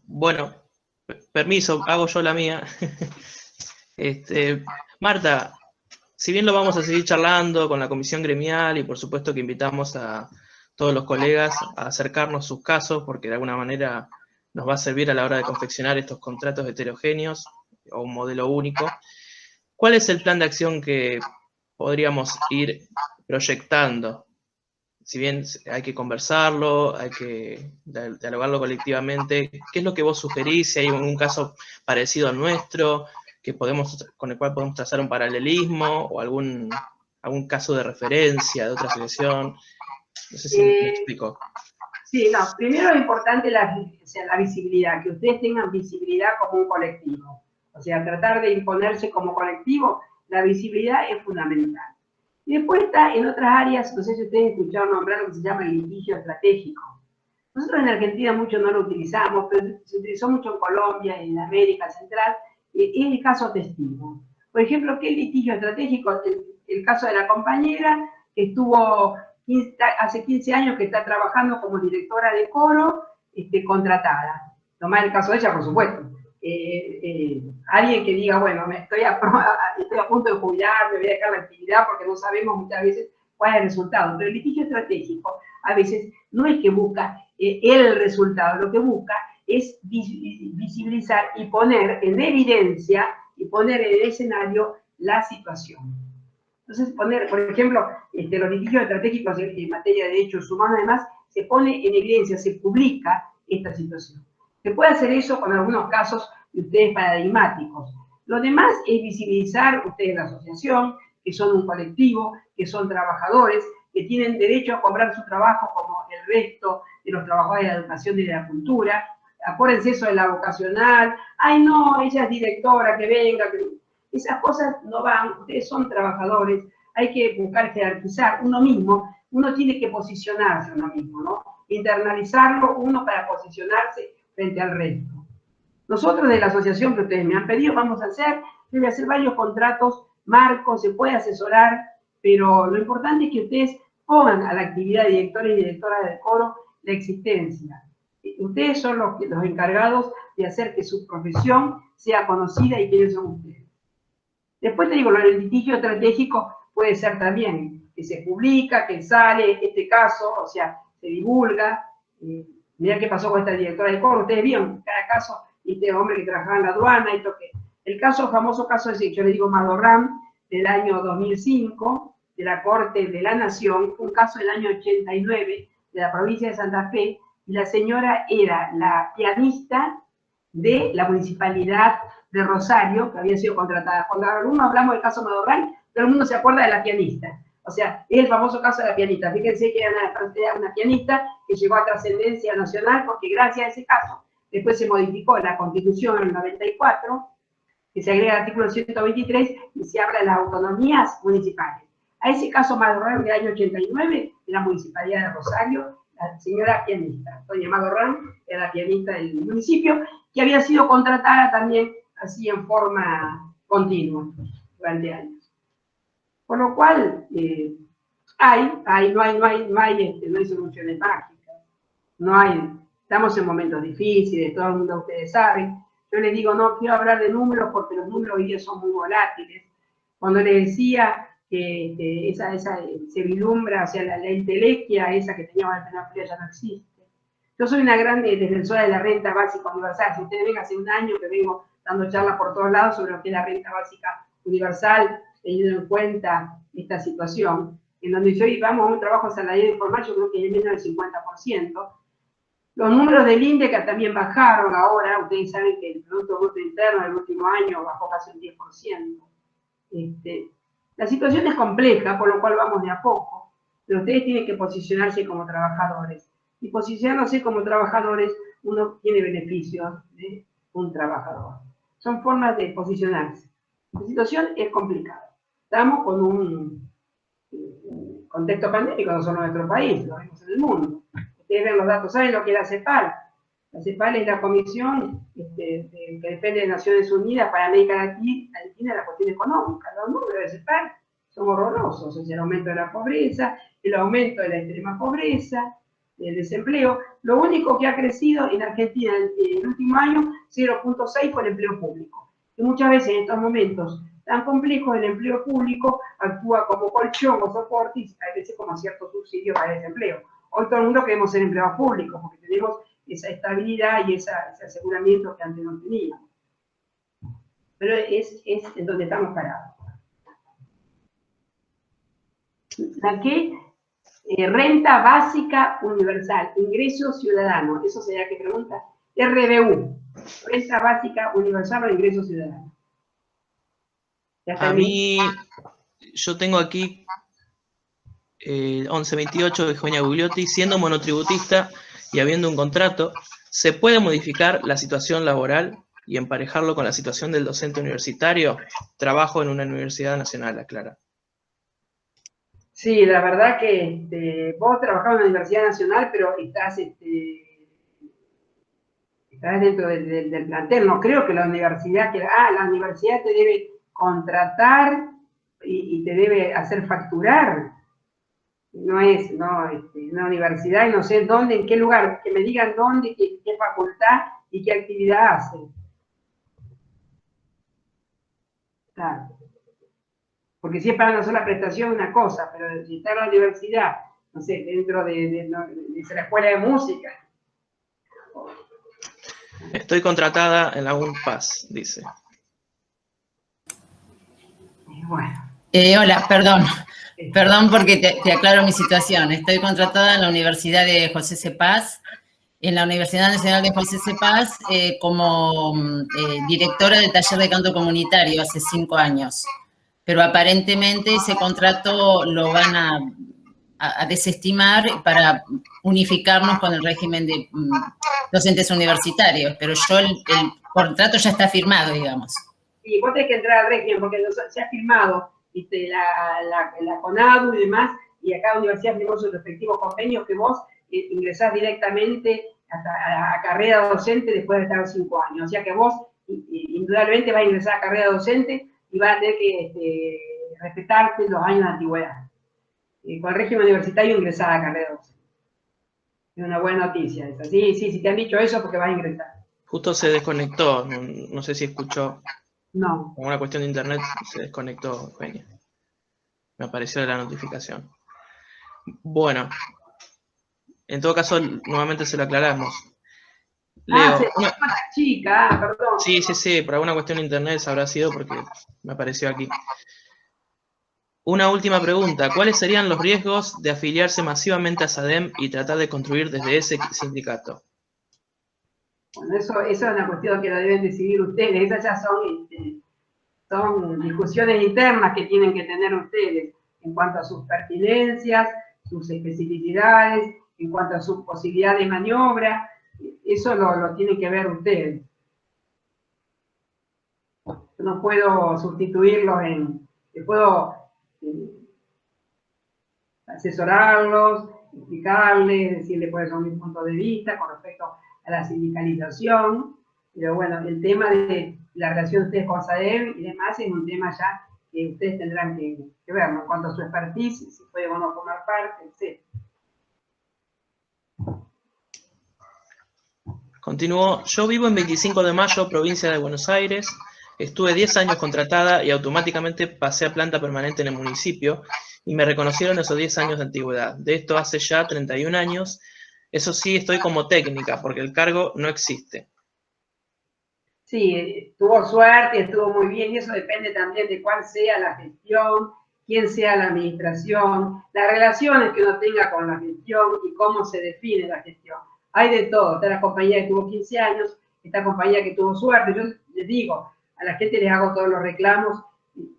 Bueno, permiso, hago yo la mía. Marta, si bien lo vamos a seguir charlando con la comisión gremial y por supuesto que invitamos a todos los colegas a acercarnos sus casos, porque de alguna manera nos va a servir a la hora de confeccionar estos contratos heterogéneos o un modelo único, ¿cuál es el plan de acción que podríamos ir proyectando? Si bien hay que conversarlo, hay que dialogarlo colectivamente, ¿qué es lo que vos sugerís? Si hay un caso parecido al nuestro, con el cual podemos trazar un paralelismo, o algún caso de referencia de otra asociación. No sé si me explico. Sí, no, primero es importante o sea, la visibilidad, que ustedes tengan visibilidad como un colectivo. O sea, tratar de imponerse como colectivo, la visibilidad es fundamental. Y después está en otras áreas, no sé si ustedes escucharon nombrar lo que se llama el litigio estratégico. Nosotros en Argentina mucho no lo utilizamos, pero se utilizó mucho en Colombia, en América Central, es el caso testigo. Por ejemplo, ¿qué litigio estratégico? El caso de la compañera que estuvo hace 15 años que está trabajando como directora de coro, contratada. Tomar el caso de ella, por supuesto. Alguien que diga, bueno, estoy a punto de jubilar, me voy a dejar la actividad porque no sabemos muchas veces cuál es el resultado. Pero el litigio estratégico a veces no es que busca el resultado, lo que busca es visibilizar y poner en evidencia y poner en el escenario la situación. Entonces, por ejemplo, los litigios estratégicos en materia de derechos humanos, además, se pone en evidencia, se publica esta situación. Se puede hacer eso con algunos casos de ustedes paradigmáticos. Lo demás es visibilizar ustedes la asociación, que son un colectivo, que son trabajadores, que tienen derecho a cobrar su trabajo como el resto de los trabajadores de la educación y de la cultura. Acuérdense eso de la vocacional. Ay, no, ella es directora, que venga, que... Esas cosas no van, ustedes son trabajadores, hay que buscar jerarquizar uno mismo, uno tiene que posicionarse uno mismo, ¿no? Internalizarlo uno para posicionarse frente al resto. Nosotros de la asociación que ustedes me han pedido vamos a hacer, yo voy a hacer varios contratos marcos, se puede asesorar, pero lo importante es que ustedes pongan a la actividad de directores y directoras del coro la existencia. Ustedes son los encargados de hacer que su profesión sea conocida y quiénes son ustedes. Después te digo, lo del litigio estratégico puede ser también que se publica, que sale este caso, o sea, se divulga. Mirá qué pasó con esta directora de coro, ustedes vieron cada caso, este hombre que trabajaba en la aduana, el famoso caso ese, yo le digo Madorrán, del año 2005, de la Corte de la Nación, un caso del año 89, de la provincia de Santa Fe, y la señora era la pianista de la municipalidad de Rosario, que había sido contratada. Cuando algunos hablamos del caso Madorrán, todo el mundo se acuerda de la pianista. O sea, es el famoso caso de la pianista. Fíjense que era una pianista que llegó a trascendencia nacional porque gracias a ese caso, después se modificó la Constitución en el 94, que se agrega el artículo 123 y se habla de las autonomías municipales. A ese caso Madorrán del año 89, de la municipalidad de Rosario, la señora pianista, doña Madorrán, era la pianista del municipio, que había sido contratada también así en forma continua durante años. Por lo cual, no hay soluciones mágicas. Estamos en momentos difíciles, todo el mundo, ustedes saben. Yo les digo, no quiero hablar de números porque los números hoy día son muy volátiles. Cuando les decía que esa se vislumbra, o sea, la entelequia esa que teníamos en la fría ya no existe. Yo soy una gran defensora de la renta básica universal. Si ustedes ven hace un año que vengo dando charlas por todos lados sobre lo que es la renta básica universal, teniendo en cuenta esta situación, en donde yo vamos a un trabajo asalariado informal, yo creo que es menos del 50%. Los números del INDEC también bajaron ahora, ustedes saben que el Producto Bruto Interno del último año bajó casi un 10%. La situación es compleja, por lo cual vamos de a poco, pero ustedes tienen que posicionarse como trabajadores. Y posicionándose como trabajadores, uno tiene beneficios de un trabajador. Son formas de posicionarse. La situación es complicada. Estamos con un contexto pandémico, no solo en nuestro país, lo vemos en el mundo. Ustedes ven los datos, ¿saben lo que es la CEPAL? La CEPAL es la comisión que depende de Naciones Unidas para América Latina en la cuestión económica. Los números de CEPAL son horrorosos, o sea, el aumento de la pobreza, el aumento de la extrema pobreza, el desempleo. Lo único que ha crecido en Argentina en el último año, 0.6 fue el empleo público. Y muchas veces en estos momentos tan complejos el empleo público actúa como colchón o soporte y a veces como cierto subsidio para el desempleo. Hoy todo el mundo queremos ser empleados públicos porque tenemos esa estabilidad y ese aseguramiento que antes no teníamos. Pero es en donde estamos parados. ¿La qué? Renta básica universal, ingreso ciudadano. ¿Eso sería qué pregunta? RBU, renta básica universal o ingreso ciudadano. A mí, yo tengo aquí 1128 de Eugenia Bugliotti, siendo monotributista y habiendo un contrato, ¿se puede modificar la situación laboral y emparejarlo con la situación del docente universitario? Trabajo en una universidad nacional, aclara. Sí, la verdad que vos trabajás en una universidad nacional, pero estás dentro del plantel. No creo que la universidad la universidad te debe contratar y te debe hacer facturar. No es una universidad y no sé dónde, en qué lugar, que me digan dónde, qué facultad y qué actividad hace. Claro. Porque si es para una sola prestación, una cosa, pero si está en la universidad, no sé, dentro de la escuela de música. Estoy contratada en la UNPAS, dice. Bueno. Hola, perdón porque te aclaro mi situación. Estoy contratada en la Universidad de José C. Paz, en la Universidad Nacional de José C. Paz, como directora del taller de canto comunitario hace 5 años. Pero aparentemente ese contrato lo van a desestimar para unificarnos con el régimen de docentes universitarios. Pero el contrato ya está firmado, digamos. Sí, vos tenés que entrar al régimen porque se ha firmado la CONADU y demás, y acá la universidad firmó sus respectivos convenios que vos ingresás directamente a carrera docente después de estar 5 años. O sea que vos indudablemente vas a ingresar a carrera docente y vas a tener que respetarte los años de antigüedad. Con el régimen universitario ingresás a carrera docente. Es una buena noticia esa. Sí, si te han dicho eso porque vas a ingresar. Justo se desconectó, no sé si escuchó. No. Por una cuestión de internet se desconectó Eugenia. Me apareció la notificación. Bueno, en todo caso, nuevamente se lo aclaramos. Leo. Chica, perdón. Sí, por alguna cuestión de internet habrá sido porque me apareció aquí. Una última pregunta. ¿Cuáles serían los riesgos de afiliarse masivamente a SADEM y tratar de construir desde ese sindicato? Bueno, eso es una cuestión que la deben decidir ustedes. Esas ya son discusiones internas que tienen que tener ustedes en cuanto a sus pertinencias, sus especificidades, en cuanto a su posibilidad de maniobra. Eso lo tienen que ver ustedes. Yo no puedo sustituirlos puedo asesorarlos, explicarles, decirles cuáles son mis puntos de vista con respecto a la sindicalización, pero bueno, el tema de la relación de ustedes con SADEM y demás es un tema ya que ustedes tendrán que ver, ¿no? En cuanto a su expertise, si pueden o no formar parte, etc. Continuó. Yo vivo en 25 de Mayo, provincia de Buenos Aires. Estuve 10 años contratada y automáticamente pasé a planta permanente en el municipio y me reconocieron esos 10 años de antigüedad. De esto hace ya 31 años. Eso sí, estoy como técnica, porque el cargo no existe. Sí, tuvo suerte, estuvo muy bien, y eso depende también de cuál sea la gestión, quién sea la administración, las relaciones que uno tenga con la gestión y cómo se define la gestión. Hay de todo, está la compañía que tuvo 15 años, esta compañía que tuvo suerte. Yo les digo, a la gente les hago todos los reclamos,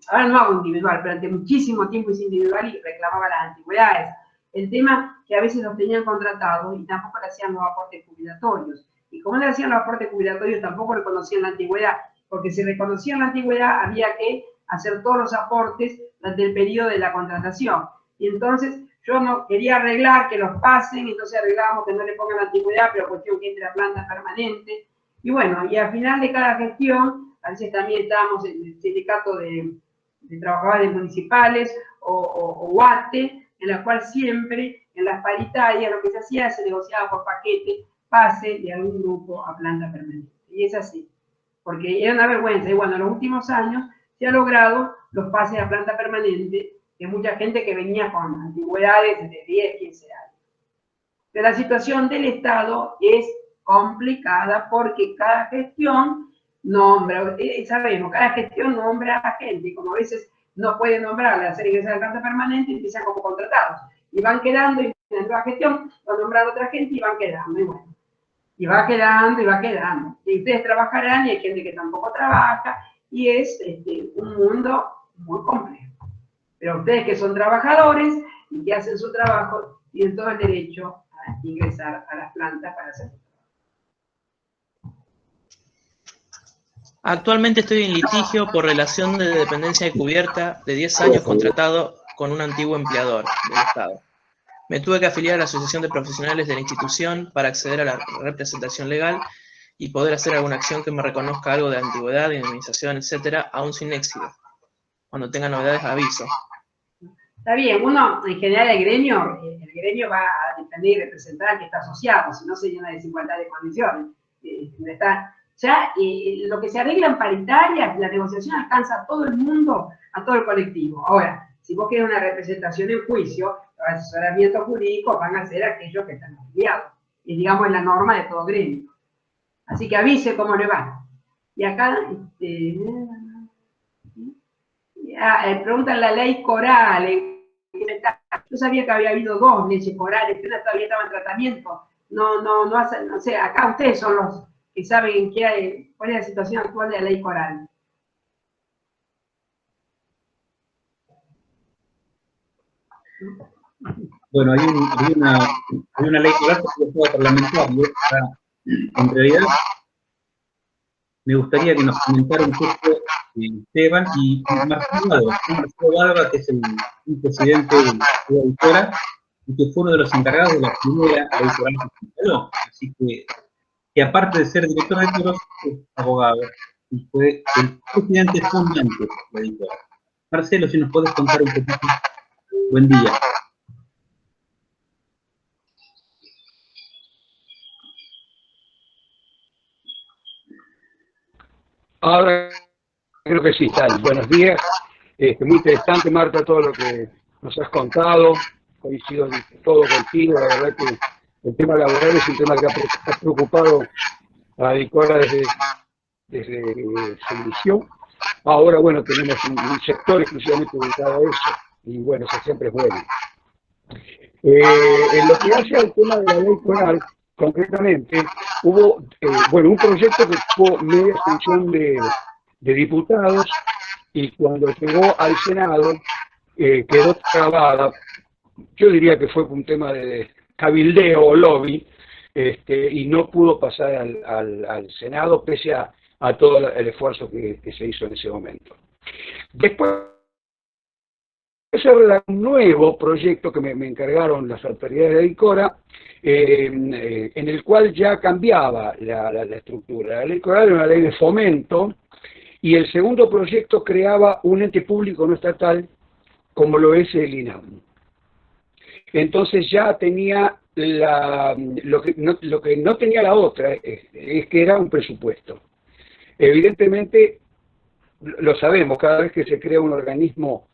ahora no hago individual, pero durante muchísimo tiempo hice individual y reclamaba las antigüedades. El tema que a veces los tenían contratados y tampoco le hacían los aportes jubilatorios. Y como le hacían los aportes jubilatorios, tampoco reconocían la antigüedad, porque si reconocían la antigüedad había que hacer todos los aportes durante el periodo de la contratación. Y entonces yo no quería arreglar que los pasen, entonces arreglábamos que no le pongan la antigüedad, pero cuestión que entre a planta permanente. Y bueno, y al final de cada gestión, a veces también estábamos en el sindicato de trabajadores municipales o UATE, en la cual siempre en las paritarias lo que se hacía se negociaba por paquete, pase de algún grupo a planta permanente. Y es así. porque era una vergüenza. Y bueno, en los últimos años se ha logrado los pases a planta permanente de mucha gente que venía con antigüedades de 10, 15 años. Pero la situación del Estado es complicada porque cada gestión nombra, sabemos, cada gestión nombra a gente, y como a veces no puede nombrarle, hacer ingresar a planta permanente, empiezan como contratados. Y van quedando, y en la nueva gestión va a nombrar a otra gente y van quedando, y bueno. Y va quedando, y va quedando. Y ustedes trabajarán, y hay gente que tampoco trabaja, y es un mundo muy complejo. Pero ustedes que son trabajadores y que hacen su trabajo, tienen todo el derecho a ingresar a las plantas para hacer su trabajo. Actualmente estoy en litigio por relación de dependencia de cubierta de 10 años contratado con un antiguo empleador del Estado. Me tuve que afiliar a la Asociación de Profesionales de la institución para acceder a la representación legal y poder hacer alguna acción que me reconozca algo de antigüedad, indemnización, etcétera, aún sin éxito. Cuando tenga novedades, aviso. Está bien, uno, en general, el gremio va a defender y representar al que está asociado, si no sería una desigualdad de condiciones. Lo que se arregla en paritarias, la negociación alcanza a todo el mundo, a todo el colectivo. Ahora, si vos querés una representación en juicio, los asesoramientos jurídicos van a ser aquellos que están afiliados. Y digamos, es la norma de todo gremio. Así que avise cómo le va. Y acá, preguntan la ley coral. Yo sabía que había habido 2 leyes corales, pero todavía estaba en tratamiento. No hacen, o sea, acá ustedes son los que saben cuál es la situación actual de la ley coral. Bueno, hay una ley coral que se puede parlamentario. En realidad, me gustaría que nos comentara un poco Esteban y Marcelo Bárbara, que es el presidente de la editora y que fue uno de los encargados de la primera ley coral que se instaló. Así que aparte de ser director de toros, es abogado y fue el presidente fundante de la editora. Marcelo, si nos puedes contar un poquito. Buen día. Ahora creo que sí, tal. Buenos días. Muy interesante, Marta, todo lo que nos has contado. Coincido en todo contigo. La verdad que el tema laboral es un tema que ha preocupado a la editora desde su inicio. Ahora, bueno, tenemos un sector exclusivamente dedicado a eso. Y bueno, eso siempre es bueno. En lo que hace al tema de la ley coral, concretamente, hubo un proyecto que tuvo media extensión de diputados y cuando llegó al Senado quedó trabada. Yo diría que fue un tema de cabildeo o lobby y no pudo pasar al Senado pese a todo el esfuerzo que se hizo en ese momento. Después se redactó un nuevo proyecto que me encargaron las autoridades de ICORA, en el cual ya cambiaba la estructura. La ley coral era una ley de fomento, y el segundo proyecto creaba un ente público no estatal, como lo es el INAM. Entonces ya tenía lo que no tenía la otra, es que era un presupuesto. Evidentemente, lo sabemos, cada vez que se crea un organismo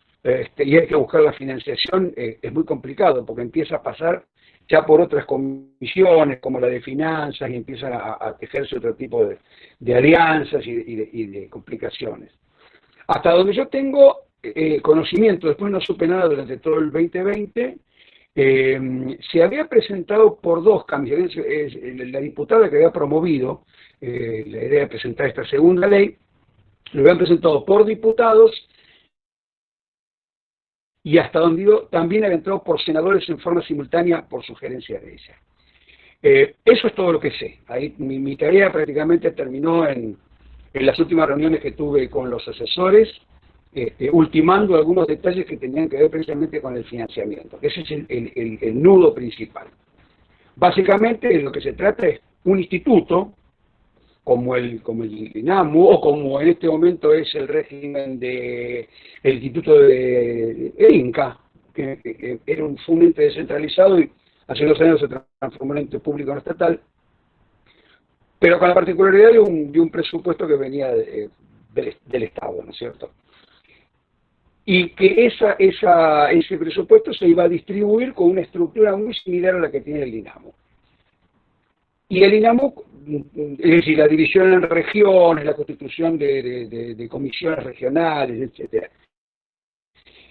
y hay que buscar la financiación, es muy complicado, porque empieza a pasar ya por otras comisiones, como la de finanzas, y empiezan a tejerse otro tipo de alianzas y de complicaciones. Hasta donde yo tengo conocimiento, después no supe nada durante todo el 2020, se había presentado por 2 cambios. La diputada que había promovido la idea de presentar esta segunda ley, lo habían presentado por diputados, y hasta donde yo también había entrado por senadores en forma simultánea por sugerencia de ella. Eso es todo lo que sé. Ahí mi tarea prácticamente terminó en las últimas reuniones que tuve con los asesores, ultimando algunos detalles que tenían que ver precisamente con el financiamiento, que ese es el nudo principal. Básicamente de lo que se trata es un instituto, como el INAMU, o como en este momento es el régimen del Instituto de INCA, que era un ente descentralizado y hace 2 años se transformó en ente público no estatal, pero con la particularidad de un presupuesto que venía del Estado, ¿no es cierto? Y que ese presupuesto se iba a distribuir con una estructura muy similar a la que tiene el INAMO. Y el INAMO, es decir, la división en regiones, la constitución de comisiones regionales, etc.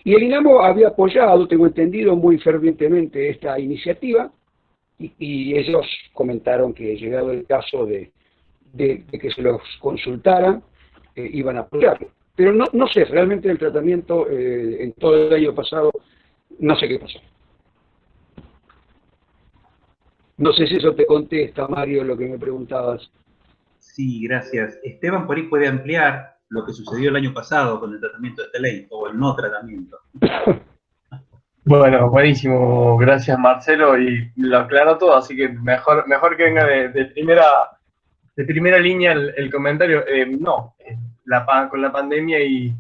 Y el INAMO había apoyado, tengo entendido, muy fervientemente esta iniciativa, y ellos comentaron que llegado el caso de que se los consultara, iban a apoyarlo. Pero no sé, realmente el tratamiento en todo el año pasado, no sé qué pasó. No sé si eso te contesta, Mario, lo que me preguntabas. Sí, gracias. Esteban por ahí puede ampliar lo que sucedió el año pasado con el tratamiento de esta ley, o el no tratamiento. Bueno, buenísimo, gracias Marcelo, y lo aclaró todo, así que mejor que venga de primera línea el comentario. No, con la pandemia y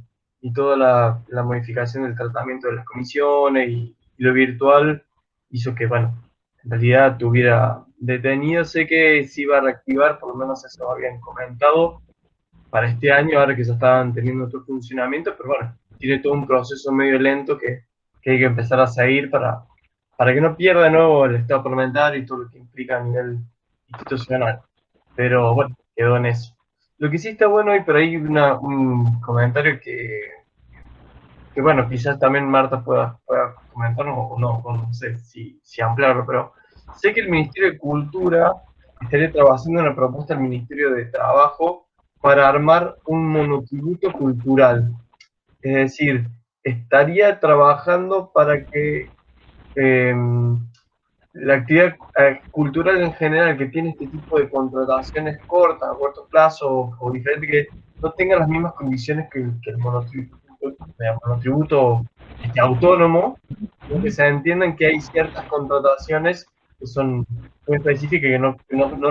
toda la modificación del tratamiento de las comisiones y lo virtual hizo que, bueno, en realidad tuviera detenido. Sé que se iba a reactivar, por lo menos eso habían comentado, para este año, ahora que ya estaban teniendo otro funcionamiento, pero bueno, tiene todo un proceso medio lento que hay que empezar a seguir para que no pierda de nuevo el estado parlamentario y todo lo que implica a nivel institucional. Pero bueno, quedó en eso. Lo que sí está bueno, y por ahí un comentario que bueno, quizás también Marta pueda comentar, o no sé si ampliarlo, pero sé que el Ministerio de Cultura estaría trabajando en una propuesta del Ministerio de Trabajo para armar un monotributo cultural. Es decir, estaría trabajando para que la actividad cultural en general que tiene este tipo de contrataciones cortas, a corto plazo o diferentes, que no tengan las mismas condiciones que el monotributo autónomo, que se entiendan que hay ciertas contrataciones que son muy específicas y que no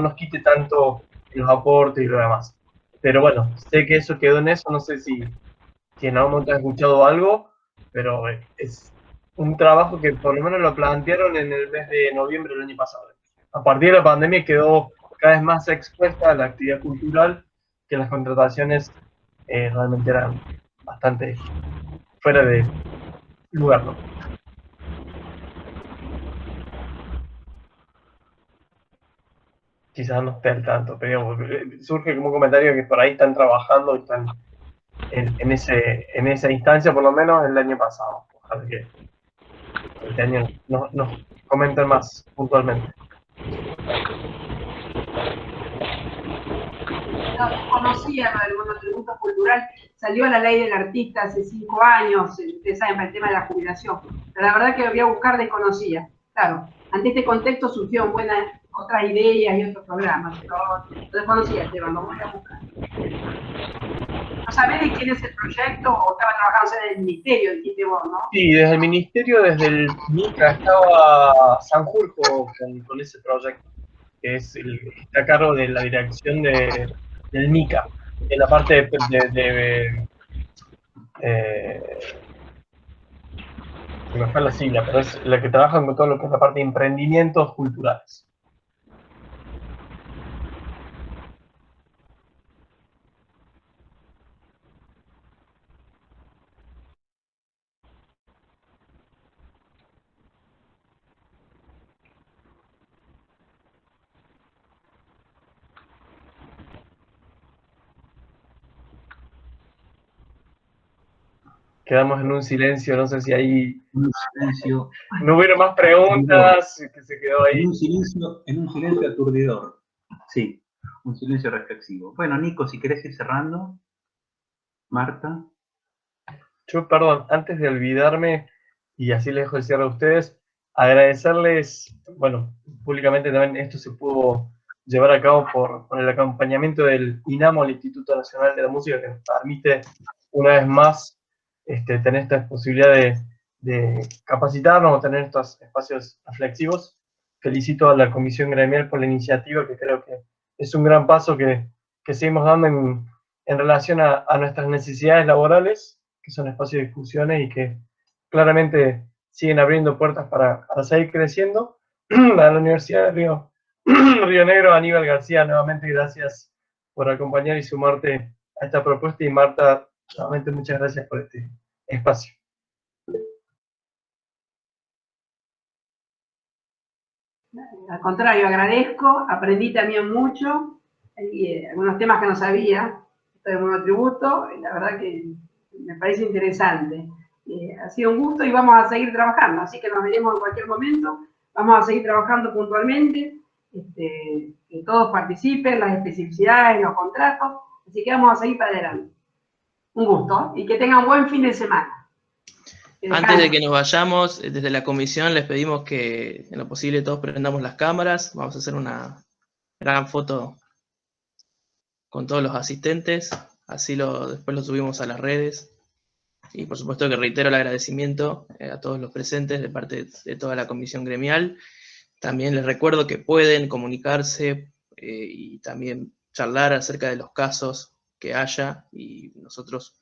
nos quite tanto los aportes y lo demás. Pero bueno, sé que eso quedó en eso, no sé si en algún momento has escuchado algo, pero es un trabajo que por lo menos lo plantearon en el mes de noviembre del año pasado. A partir de la pandemia quedó cada vez más expuesta a la actividad cultural, que las contrataciones realmente eran bastante fuera de lugar, ¿no? Quizás no esté al tanto, pero surge como un comentario que por ahí están trabajando y están en esa instancia, por lo menos el año pasado. Ojalá que este año nos comenten más puntualmente. No conocía el monotributo cultural, salió la ley del artista hace 5 años, ustedes saben, para el tema de la jubilación, pero la verdad que lo voy a buscar, desconocía. Claro, ante este contexto surgieron buenas otras ideas y otros programas, pero lo desconocía, Esteban, lo voy a buscar. ¿No sabés de quién es el proyecto o estaba trabajando en el ministerio, dijiste vos, no? Sí, desde el ministerio, desde el MICA, estaba Sanjurjo con ese proyecto, que es está a cargo de la dirección del MICA, en la parte se me fue la sigla, pero es la que trabaja con todo lo que es la parte de emprendimientos culturales. Quedamos en un silencio, no sé si ahí Un silencio. no hubieron más preguntas, que se quedó ahí. En un silencio aturdidor. Sí, un silencio reflexivo. Bueno, Nico, si querés ir cerrando. Marta. Yo, perdón, antes de olvidarme, y así les dejo el cierre a ustedes, agradecerles, bueno, públicamente también esto se pudo llevar a cabo por el acompañamiento del INAMO, el Instituto Nacional de la Música, que nos permite una vez más tener esta posibilidad de capacitarnos o tener estos espacios reflexivos. Felicito a la Comisión Gremial por la iniciativa, que creo que es un gran paso que seguimos dando en relación a nuestras necesidades laborales, que son espacios de discusiones y que claramente siguen abriendo puertas para seguir creciendo. A la Universidad de Río Río Negro, Aníbal García, nuevamente gracias por acompañar y sumarte a esta propuesta, y Marta, nuevamente muchas gracias por este espacio. Al contrario, agradezco, aprendí también mucho, y, algunos temas que no sabía, esto del monotributo, la verdad que me parece interesante. Ha sido un gusto y vamos a seguir trabajando, así que nos veremos en cualquier momento, vamos a seguir trabajando puntualmente, que todos participen, las especificidades, los contratos, así que vamos a seguir para adelante. Un gusto, y que tengan un buen fin de semana. Antes de que nos vayamos, desde la comisión les pedimos que en lo posible todos prendamos las cámaras. Vamos a hacer una gran foto con todos los asistentes, así después lo subimos a las redes. Y por supuesto que reitero el agradecimiento a todos los presentes de parte de toda la comisión gremial. También les recuerdo que pueden comunicarse y también charlar acerca de los casos que haya, y nosotros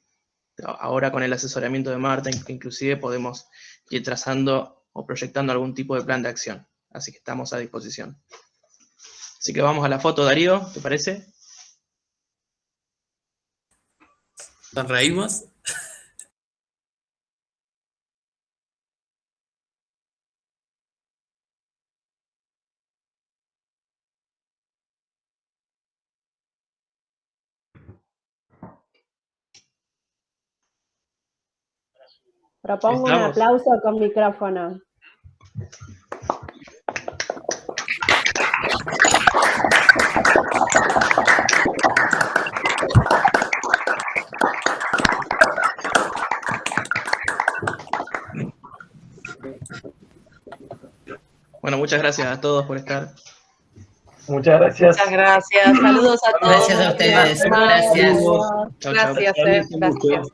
ahora con el asesoramiento de Marta, inclusive podemos ir trazando o proyectando algún tipo de plan de acción. Así que estamos a disposición. Así que vamos a la foto, Darío, ¿te parece? ¿Sonreímos? Propongo un aplauso con micrófono. Bueno, muchas gracias a todos por estar. Muchas gracias. Muchas gracias. Saludos a todos. Gracias a ustedes. Gracias. Chau, chau. Gracias. Gracias.